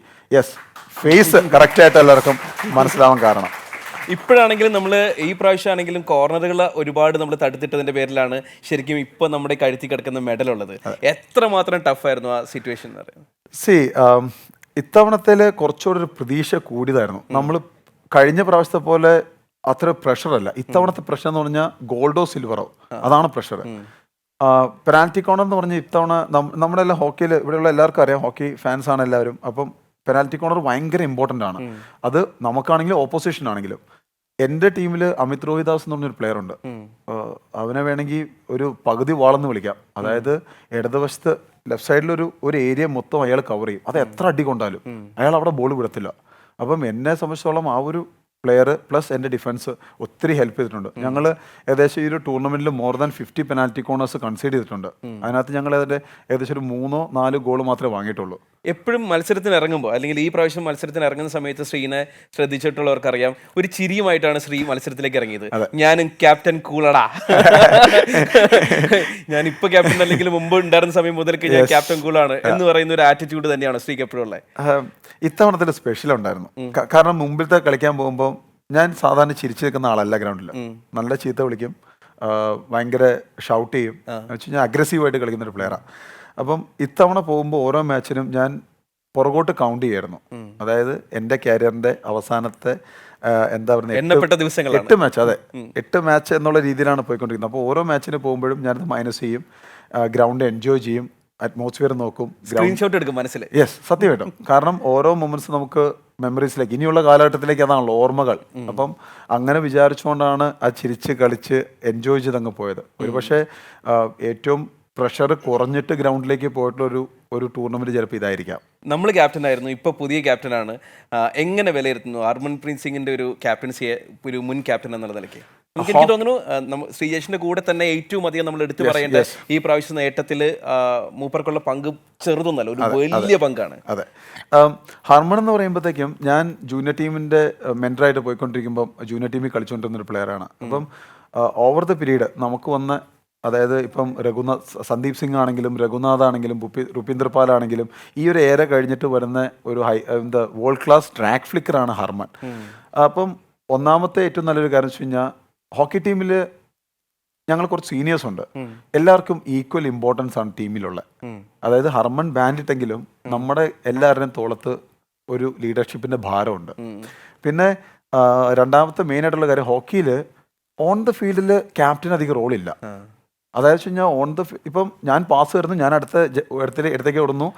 ഫേസ് കറക്റ്റായിട്ട് എല്ലാവർക്കും മനസ്സിലാവാൻ കാരണം. ഇപ്പോഴാണെങ്കിലും നമ്മൾ ഈ പ്രാവശ്യമാണെങ്കിലും കോർണറുകൾ ഒരുപാട് നമ്മൾ തടുത്തിട്ടതിന്റെ പേരിലാണ് ശരിക്കും ഇപ്പൊ നമ്മുടെ കഴുത്തി കിടക്കുന്ന മെഡൽ ഉള്ളത്. എത്രമാത്രം ടഫായിരുന്നു ആ സിറ്റുവേഷൻ എന്ന് പറയുന്നത്? ഇത്തവണത്തേല് കുറച്ചുകൂടെ ഒരു പ്രതീക്ഷ കൂടിയതായിരുന്നു. നമ്മൾ കഴിഞ്ഞ പ്രാവശ്യത്തെ പോലെ അത്ര പ്രഷറല്ല. ഇത്തവണത്തെ പ്രഷർ എന്ന് പറഞ്ഞാൽ ഗോൾഡോ സിൽവറോ, അതാണ് പ്രഷർ. പെനാൽറ്റി കോർണർ എന്ന് പറഞ്ഞാൽ ഇത്തവണ നമ്മളെല്ലാം ഹോക്കിയിൽ ഇവിടെയുള്ള എല്ലാവർക്കും അറിയാം, ഹോക്കി ഫാൻസ് ആണ് എല്ലാവരും. അപ്പം പെനാൽറ്റി കോർണർ ഭയങ്കര ഇമ്പോർട്ടൻ്റ് ആണ്. അത് നമുക്കാണെങ്കിലും ഓപ്പോസിഷൻ ആണെങ്കിലും. എൻ്റെ ടീമിൽ അമിത് രോഹിദാസ് എന്ന് പറഞ്ഞൊരു പ്ലെയർ ഉണ്ട്. അവനെ വേണമെങ്കിൽ ഒരു പകുതി വാളെന്ന് വിളിക്കാം. അതായത് ഇടതുവശത്ത് ലെഫ്റ്റ് സൈഡിലൊരു ഏരിയ മൊത്തം അയാൾ കവർ ചെയ്യും. അത് എത്ര അടി കൊണ്ടാലും അയാൾ അവിടെ ബോൾ വിടത്തില്ല. അപ്പം എന്നെ സംബന്ധിച്ചോളം ആ ഒരു പ്ലെയർ പ്ലസ് എൻ്റെ ഡിഫൻസ് ഒത്തിരി ഹെൽപ്പ് ചെയ്തിട്ടുണ്ട്. ഞങ്ങൾ ഏകദേശം ഈ ഒരു ടൂർണമെൻറ്റിൽ more than 50 penalty corners concede ചെയ്തിട്ടുണ്ട്. അതിനകത്ത് ഞങ്ങൾ അതിൻ്റെ ഏകദേശം ഒരു 3-4 ഗോൾ മാത്രമേ വാങ്ങിയിട്ടുള്ളൂ. എപ്പോഴും മത്സരത്തിന് ഇറങ്ങുമ്പോൾ അല്ലെങ്കിൽ ഈ പ്രാവശ്യം മത്സരത്തിന് ഇറങ്ങുന്ന സമയത്ത് ശ്രീനെ ശ്രദ്ധിച്ചിട്ടുള്ളവർക്കറിയാം, ഒരു ചിരിയുമായിട്ടാണ് ശ്രീ മത്സരത്തിലേക്ക് ഇറങ്ങിയത്. ഞാനും ക്യാപ്റ്റൻ കൂളടാ, ഞാൻ ഇപ്പൊ ക്യാപ്റ്റൻ അല്ലെങ്കിൽ മുമ്പ് ഉണ്ടായിരുന്ന സമയം മുതൽക്ക് ഞാൻ ക്യാപ്റ്റൻ കൂളാണ് എന്ന് പറയുന്ന ഒരു ആറ്റിറ്റ്യൂഡ് തന്നെയാണ് ശ്രീക്ക് എപ്പോഴും ഉള്ളത്. ഇത്തവണത്തെ സ്പെഷ്യൽ ഉണ്ടായിരുന്നു. കാരണം മുമ്പിലത്തെ കളിക്കാൻ പോകുമ്പോൾ ഞാൻ സാധാരണ ചിരിച്ചു നിൽക്കുന്ന ആളല്ല ഗ്രൗണ്ടിൽ. നല്ല ചീത്ത വിളിക്കും, ഭയങ്കര ഷൗട്ട് ചെയ്യും, വെച്ച് കഴിഞ്ഞാൽ അഗ്രസീവായിട്ട് കളിക്കുന്ന ഒരു പ്ലെയറാണ്. അപ്പം ഇത്തവണ പോകുമ്പോൾ ഓരോ മാച്ചിനും ഞാൻ പുറകോട്ട് കൗണ്ട് ചെയ്യായിരുന്നു. അതായത് എൻ്റെ കരിയറിൻ്റെ അവസാനത്തെ എന്താ പറയുക 8 മാച്ച്, അതെ 8 മാച്ച് എന്നുള്ള രീതിയിലാണ് പോയിക്കൊണ്ടിരിക്കുന്നത്. അപ്പോൾ ഓരോ മാച്ചിന് പോകുമ്പോഴും ഞാനത് മൈനസ് ചെയ്യും, ഗ്രൗണ്ട് എൻജോയ് ചെയ്യും, അറ്റ്മോസ്ഫിയർ നോക്കും, സ്ക്രീൻഷോട്ട് എടുക്കും മനസ്സിൽ. യെസ്, സത്യമായിട്ടും. കാരണം ഓരോ മൊമെന്റ്സ് നമുക്ക് മെമ്മറീസിലേക്ക്, ഇനിയുള്ള കാലഘട്ടത്തിലേക്ക് അതാണല്ലോ ഓർമ്മകൾ. അപ്പം അങ്ങനെ വിചാരിച്ചുകൊണ്ടാണ് ആ ചിരിച്ച് കളിച്ച് എൻജോയ് ചെയ്ത് അങ്ങ് പോയത്. ഒരുപക്ഷെ ഏറ്റവും പ്രഷർ കുറഞ്ഞിട്ട് ഗ്രൗണ്ടിലേക്ക് പോയിട്ടുള്ള ഒരു ടൂർണമെന്റ് ചിലപ്പോൾ ഇതായിരിക്കാം. നമ്മൾ ക്യാപ്റ്റൻ ആയിരുന്നു, ഇപ്പോൾ പുതിയ ക്യാപ്റ്റനാണ്. എങ്ങനെ വിലയിരുത്തുന്നു ഹർമൻപ്രീത് സിംഗിന്റെ ഒരു ക്യാപ്റ്റൻസിയെ ഒരു മുൻ ക്യാപ്റ്റൻ എന്നുള്ള നിലയ്ക്ക്? എനിക്ക് തോന്നുന്നു ശ്രീജേഷിന്റെ കൂടെ തന്നെ ഏറ്റവും അധികം നമ്മൾ എടുത്തു പറയേണ്ട ഈ പ്രാവശ്യം നേട്ടത്തിൽ മൂപ്പർക്കുള്ള പങ്ക് ചെറുതൊന്നല്ല, ഒരു വലിയ പങ്കാണ്. അതെ, ഹർമൺ എന്ന് പറയുമ്പോഴത്തേക്കും ഞാൻ ജൂനിയർ ടീമിന്റെ മെന്ററായിട്ട് പോയിക്കൊണ്ടിരിക്കുമ്പോൾ ജൂനിയർ ടീമിൽ കളിച്ചുകൊണ്ടിരുന്ന ഒരു പ്ലെയറാണ്. അപ്പം ഓവർ ദ പീരീഡ് നമുക്ക് വന്ന അതായത് ഇപ്പം സന്ദീപ് സിംഗ് ആണെങ്കിലും രഘുനാഥ് ആണെങ്കിലും റുപീന്ദർ പാൽ ആണെങ്കിലും ഈ ഒരു ഏര കഴിഞ്ഞിട്ട് വരുന്ന ഒരു വേൾഡ് ക്ലാസ് ട്രാക്ക് ഫ്ലിക്കറാണ് ഹർമൻ. അപ്പം ഒന്നാമത്തെ ഏറ്റവും നല്ലൊരു കാര്യം വെച്ച് കഴിഞ്ഞാൽ ഹോക്കി ടീമിൽ ഞങ്ങൾ കുറച്ച് സീനിയേഴ്സ് ഉണ്ട്. എല്ലാവർക്കും ഈക്വൽ ഇമ്പോർട്ടൻസ് ആണ് ടീമിലുള്ള. അതായത് ഹർമൻ ബാൻഡ് ഇട്ടെങ്കിലും നമ്മുടെ എല്ലാവരുടെയും തോളത്ത് ഒരു ലീഡർഷിപ്പിന്റെ ഭാരമുണ്ട്. പിന്നെ രണ്ടാമത്തെ മെയിൻ ആയിട്ടുള്ള കാര്യം, ഹോക്കിയിൽ ഓൺ ദ ഫീൽഡിൽ ക്യാപ്റ്റൻ അധികം റോളില്ല. അതായത് വെച്ച് കഴിഞ്ഞാൽ ഇപ്പം ഞാൻ പാസ് വരുന്നു, ഞാൻ അടുത്തേക്ക് ഓടുന്നു,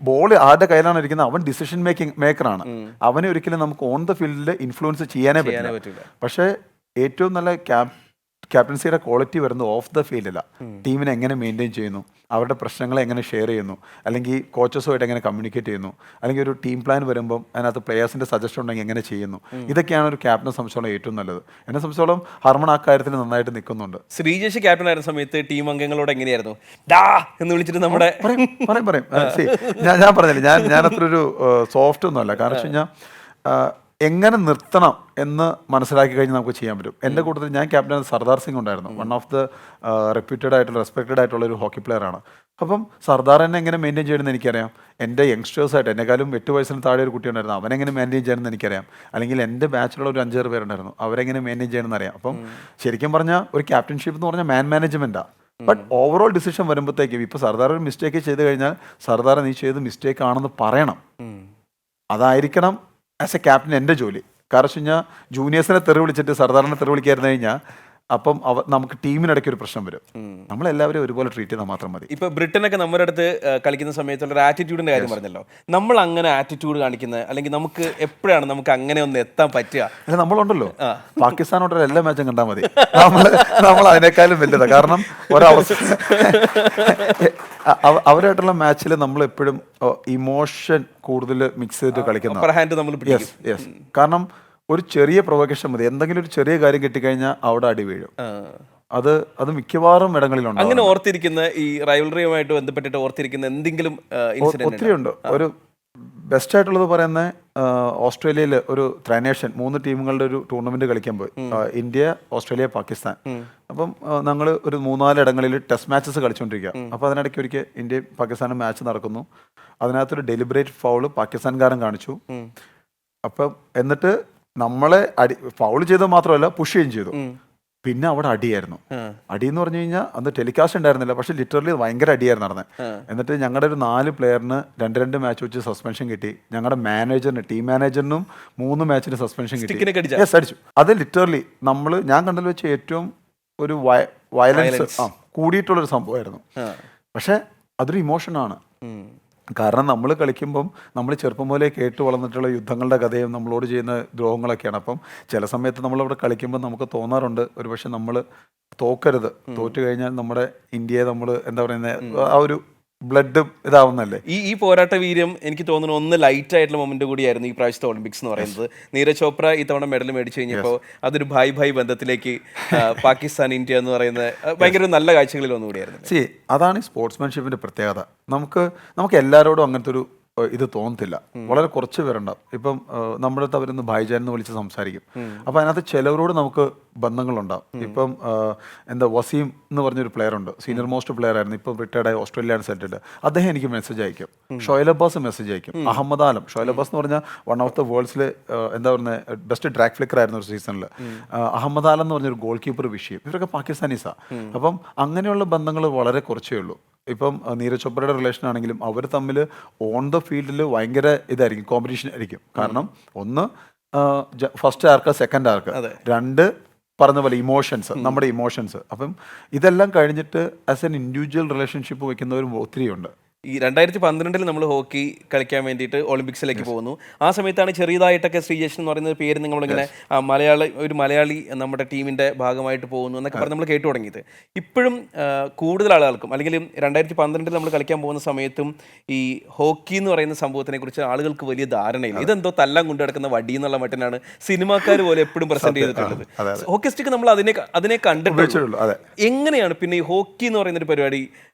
ബോൾ ആരുടെ കയ്യിലാണ് ഇരിക്കുന്നത്, അവൻ ഡിസിഷൻ മേക്കറാണ്. അവനെ ഒരിക്കലും നമുക്ക് ഓൺ ദ ഫീൽഡിൽ ഇൻഫ്ലുവൻസ് ചെയ്യാനേ പറ്റില്ല. പക്ഷേ ഏറ്റവും നല്ല ക്യാപ്റ്റൻസിയുടെ ക്വാളിറ്റി വരുന്നത് ഓഫ് ദ ഫീൽഡിലാണ്. ടീമിനെ എങ്ങനെ മെയിൻറ്റെയിൻ ചെയ്യുന്നു, അവരുടെ പ്രശ്നങ്ങളെ എങ്ങനെ ഷെയർ ചെയ്യുന്നു, അല്ലെങ്കിൽ കോച്ചസുമായിട്ട് എങ്ങനെ കമ്മ്യൂണിക്കേറ്റ് ചെയ്യുന്നു, അല്ലെങ്കിൽ ഒരു ടീം പ്ലാൻ വരുമ്പം അതിനകത്ത് പ്ലെയേഴ്സിൻ്റെ സജഷൻ ഉണ്ടെങ്കിൽ എങ്ങനെ ചെയ്യുന്നു. ഇതൊക്കെയാണ് ഒരു ക്യാപ്റ്റനെ സംബന്ധിച്ചോളം ഏറ്റവും നല്ലത്. എന്നെ സംബന്ധിച്ചോളം ഹർമൺ ആ കാര്യത്തിൽ നന്നായിട്ട് നിൽക്കുന്നുണ്ട്. ശ്രീജേഷ് ക്യാപ്റ്റൻ ആയിരുന്ന സമയത്ത് ടീം അംഗങ്ങളോട് എങ്ങനെയായിരുന്നു? ഡാ എന്ന് വിളിച്ചിട്ട് നമ്മുടെ പറയും ഞാൻ പറഞ്ഞില്ല, ഞാൻ അത്ര ഒരു സോഫ്റ്റ് ഒന്നുമല്ല. കാരണം വെച്ച് കഴിഞ്ഞാൽ എങ്ങനെ നിർത്തണം എന്ന് മനസ്സിലാക്കി കഴിഞ്ഞാൽ നമുക്ക് ചെയ്യാൻ പറ്റും. എൻ്റെ കൂട്ടത്തിൽ ഞാൻ ക്യാപ്റ്റൻ സർദാർ സിംഗ് ഉണ്ടായിരുന്നു. വൺ ഓഫ് ദ റെപ്യൂട്ടഡ് ആയിട്ടുള്ള റെസ്പെക്റ്റഡ് ആയിട്ടുള്ള ഒരു ഹോക്കി പ്ലെയറാണ്. അപ്പം സർദാർ എന്നെ എങ്ങനെ മെയിൻറ്റെയിൻ ചെയ്യണമെന്ന് എനിക്കറിയാം. എൻ്റെ യങ്സ്റ്റേഴ്സായിട്ട് എന്നെക്കാളും 8 വയസ്സിന് താഴെ ഒരു കുട്ടി ഉണ്ടായിരുന്നു, അവനെങ്ങനെ മെയിൻറ്റെയിൻ ചെയ്യണമെന്ന് എനിക്കറിയാം. അല്ലെങ്കിൽ എൻ്റെ ബാച്ചിലുള്ള ഒരു 5-6 പേരുണ്ടായിരുന്നു, അവരെങ്ങനെ മെയിൻറ്റെയിൻ ചെയ്യണമെന്ന് അറിയാം. അപ്പം ശരിക്കും പറഞ്ഞാൽ ഒരു ക്യാപ്റ്റൻഷിപ്പ് എന്ന് പറഞ്ഞാൽ മാൻ മാനേജ്മെൻറ്റാണ്. ബട്ട് ഓവറോൾ ഡിസിഷൻ വരുമ്പോഴത്തേക്കും ഇപ്പോൾ സർദാർ ഒരു മിസ്റ്റേക്ക് ചെയ്ത് കഴിഞ്ഞാൽ സർദാർ നീ ചെയ്ത് മിസ്റ്റേക്ക് ആണെന്ന് പറയണം. അതായിരിക്കണം ആസ് എ ക്യാപ്റ്റൻ എൻ്റെ ജോലി. കാരണം വെച്ച് കഴിഞ്ഞാൽ ജൂനിയേഴ്സിനെ തെറി വിളിച്ചിട്ട് സർദാറിനെ തെറി വിളിക്കായിരുന്നു കഴിഞ്ഞാൽ അപ്പം നമുക്ക് ടീമിനിടയ്ക്ക് ഒരു പ്രശ്നം വരും. നമ്മളെല്ലാവരും ഒരുപോലെ ട്രീറ്റ് ചെയ്താൽ മാത്രം മതി. ഇപ്പൊ ബ്രിട്ടനൊക്കെ നമ്മുടെ അടുത്ത് കളിക്കുന്ന സമയത്തുള്ള ഒരു ആറ്റിറ്റ്യൂഡിന്റെ കാര്യം പറഞ്ഞല്ലോ. നമ്മൾ അങ്ങനെ ആറ്റിറ്റ്യൂഡ് കാണിക്കുന്നത്, അല്ലെങ്കിൽ നമുക്ക് എപ്പോഴാണ് നമുക്ക് അങ്ങനെ ഒന്ന് എത്താൻ പറ്റുക? അല്ല, നമ്മളുണ്ടല്ലോ പാകിസ്ഥാനോട്ടുള്ള എല്ലാ മാച്ചും കണ്ടാൽ മതി. നമ്മൾ അതിനേക്കാളും വലുതാണ്. കാരണം അവരായിട്ടുള്ള മാച്ചിൽ നമ്മൾ എപ്പോഴും ഇമോഷൻ കൂടുതൽ മിക്സ് ചെയ്തിട്ട് കളിക്കുന്ന. കാരണം ഒരു ചെറിയ പ്രൊവക്കേഷൻ മതി, എന്തെങ്കിലും ഒരു ചെറിയ കാര്യം കിട്ടിക്കഴിഞ്ഞാൽ അവിടെ അടി വീഴും. അത് മിക്കവാറും ഇടങ്ങളിലുണ്ട്. അങ്ങനെ ഓർത്തിരിക്കുന്ന ഈ റൈവലറിയുമായിട്ട് ബന്ധപ്പെട്ടിട്ട് ഓർത്തിരിക്കുന്ന എന്തെങ്കിലും ഒത്തിരി ഉണ്ട്. ഒരു ബെസ്റ്റ് ആയിട്ടുള്ളത് പറയുന്നത് ഓസ്ട്രേലിയയിൽ ഒരു ത്രൈനേഷൻ 3 ടീമുകളുടെ ഒരു ടൂർണമെന്റ് കളിക്കാൻ പോയി. India, Australia, Pakistan. അപ്പം ഞങ്ങൾ ഒരു 3-4 ഇടങ്ങളിൽ ടെസ്റ്റ് മാച്ചസ് കളിച്ചുകൊണ്ടിരിക്കുക. അപ്പോൾ അതിനിടയ്ക്ക് ഒരിക്കൽ ഇന്ത്യയും പാകിസ്ഥാനും മാച്ച് നടക്കുന്നു. അതിനകത്തൊരു ഡെലിബറേറ്റ് ഫൗള് പാകിസ്ഥാൻകാരൻ കാണിച്ചു. അപ്പം എന്നിട്ട് നമ്മളെ ഫൗൾ ചെയ്തത് മാത്രമല്ല പുഷ് ചെയ്യുകയും ചെയ്തു. പിന്നെ അവിടെ അടിയായിരുന്നു. അടി എന്ന് പറഞ്ഞു കഴിഞ്ഞാൽ അന്ന് ടെലികാസ്റ്റ് ഉണ്ടായിരുന്നില്ല, പക്ഷെ ലിറ്ററലി ഭയങ്കര അടിയായിരുന്നു നടന്നത്. എന്നിട്ട് ഞങ്ങളുടെ ഒരു 4 പ്ലെയറിന് 2 മാച്ച് വെച്ച് സസ്പെൻഷൻ കിട്ടി. ഞങ്ങളുടെ മാനേജറിന്, ടീം മാനേജറിനും 3 മാച്ചിന് സസ്പെൻഷൻ കിട്ടി. യെസ്, അടിച്ചു. അത് ലിറ്ററലി ഞാൻ കണ്ടതിൽ വെച്ച് ഏറ്റവും ഒരു വയലൻസ് കൂടിയിട്ടുള്ളൊരു സംഭവമായിരുന്നു. പക്ഷെ അതൊരു ഇമോഷനാണ്. കാരണം നമ്മൾ കളിക്കുമ്പം നമ്മൾ ചെറുപ്പം പോലെ കേട്ട് വളർന്നിട്ടുള്ള യുദ്ധങ്ങളുടെ കഥയും നമ്മളോട് ചെയ്യുന്ന ദ്രോഹങ്ങളൊക്കെയാണ്. അപ്പം ചില സമയത്ത് നമ്മളവിടെ കളിക്കുമ്പോൾ നമുക്ക് തോന്നാറുണ്ട് ഒരുപക്ഷെ നമ്മൾ തോക്കരുത്, തോറ്റു കഴിഞ്ഞാൽ നമ്മുടെ ഇന്ത്യയെ നമ്മൾ എന്താ പറയുന്നത് ആ ഒരു ബ്ലഡ് ഇതാവുന്നല്ലേ. ഈ പോരാട്ട വീര്യം എനിക്ക് തോന്നുന്നു ഒന്ന് ലൈറ്റ് ആയിട്ടുള്ള മൊമെന്റ് കൂടിയായിരുന്നു ഈ പ്രാവശ്യത്തെ ഒളിമ്പിക്സ് എന്ന് പറയുന്നത്. നീരജ് ചോപ്ര ഇത്തവണ മെഡൽ മേടിച്ചു കഴിഞ്ഞപ്പോൾ അതൊരു ഭായ് ബന്ധത്തിലേക്ക് പാകിസ്ഥാൻ ഇന്ത്യ എന്ന് പറയുന്നത് ഭയങ്കര നല്ല കാഴ്ചകളിൽ ഒന്നുകൂടിയായിരുന്നു. അതാണ് ഈ സ്പോർട്സ്മാൻഷിപ്പിന്റെ പ്രത്യേകത. നമുക്ക് എല്ലാവരോടും അങ്ങനത്തെ ഒരു ഇത് തോന്നത്തില്ല. വളരെ കുറച്ച് പേരുണ്ടാവും. ഇപ്പം നമ്മുടെ അടുത്ത് അവരൊന്ന് ഭായ്ജാൻ എന്ന് വിളിച്ച് സംസാരിക്കും. അപ്പം അതിനകത്ത് ചിലവരോട് നമുക്ക് ബന്ധങ്ങളുണ്ടാവും. ഇപ്പം വസീം എന്ന് പറഞ്ഞൊരു പ്ലെയർ ഉണ്ട്, സീനിയർ മോസ്റ്റ് പ്ലെയർ ആയിരുന്നു, ഇപ്പം റിട്ടയർഡ് ആയി ഓസ്ട്രേലിയയാണ് സെറ്റിൽഡ്. അദ്ദേഹം എനിക്ക് മെസ്സേജ് അയക്കും. ഷോയൽ അബ്ബാസ് മെസ്സേജ് അയക്കും. അഹമ്മദ് ആലം, ഷോയൽ അബ്ബാസ് എന്ന് പറഞ്ഞാൽ വൺ ഓഫ് ദ വേൾഡ്സിൽ എന്താ പറയുന്നത് ബെസ്റ്റ് ട്രാക്ക് ഫ്ലിക്കർ ആയിരുന്നു ഒരു സീസണിൽ. അഹമ്മദ് ആലം എന്ന് പറഞ്ഞൊരു ഗോൾ കീപ്പർ വിഷയം. ഇവരൊക്കെ പാകിസ്ഥാനീസാണ്. അപ്പം അങ്ങനെയുള്ള ബന്ധങ്ങൾ വളരെ കുറച്ചേ ഉള്ളൂ. ഇപ്പം നീരജ് ചോപ്രയുടെ റിലേഷൻ ആണെങ്കിലും അവർ തമ്മിൽ ഓൺ ദ ഫീൽഡിൽ ഭയങ്കര ഇതായിരിക്കും, കോമ്പറ്റീഷൻ ആയിരിക്കും. കാരണം ഒന്ന് ഫസ്റ്റ് ആർക്ക്, സെക്കൻഡ് ആർക്ക്, 2 പറഞ്ഞ പോലെ ഇമോഷൻസ്, നമ്മുടെ ഇമോഷൻസ്. അപ്പം ഇതെല്ലാം കഴിഞ്ഞിട്ട് ആസ് എൻ ഇൻഡിവിജ്വൽ റിലേഷൻഷിപ്പ് വയ്ക്കുന്നവരും ഒത്തിരിയുണ്ട്. ഈ 2012 നമ്മൾ ഹോക്കി കളിക്കാൻ വേണ്ടിയിട്ട് ഒളിമ്പിക്സിലേക്ക് പോകുന്നു. ആ സമയത്താണ് ചെറിയതായിട്ടൊക്കെ ശ്രീജേഷ് എന്ന് പറയുന്ന പേര് നമ്മളിങ്ങനെ ഒരു മലയാളി നമ്മുടെ ടീമിൻ്റെ ഭാഗമായിട്ട് പോകുന്നു എന്നൊക്കെ പറഞ്ഞ് നമ്മൾ കേട്ടു തുടങ്ങിയത്. ഇപ്പോഴും കൂടുതൽ ആളുകൾക്കും, അല്ലെങ്കിൽ 2012 നമ്മൾ കളിക്കാൻ പോകുന്ന സമയത്തും ഈ ഹോക്കി എന്ന് പറയുന്ന സംഭവത്തിനെ കുറിച്ച് ആളുകൾക്ക് വലിയ ധാരണയില്ല. ഇതെന്തോ തല്ലാൻ കൊണ്ടു കിടക്കുന്ന വടി എന്നുള്ള മട്ടിനാണ് സിനിമാക്കാർ പോലെ എപ്പോഴും പ്രസന്റ് ചെയ്തിട്ടുള്ളത്. ഹോക്കിസ്റ്റിക്ക് നമ്മൾ അതിനെ കണ്ടിട്ടുള്ളൂ. എങ്ങനെയാണ് പിന്നെ ഈ ഹോക്കി എന്ന് പറയുന്ന ഒരു പരിപാടി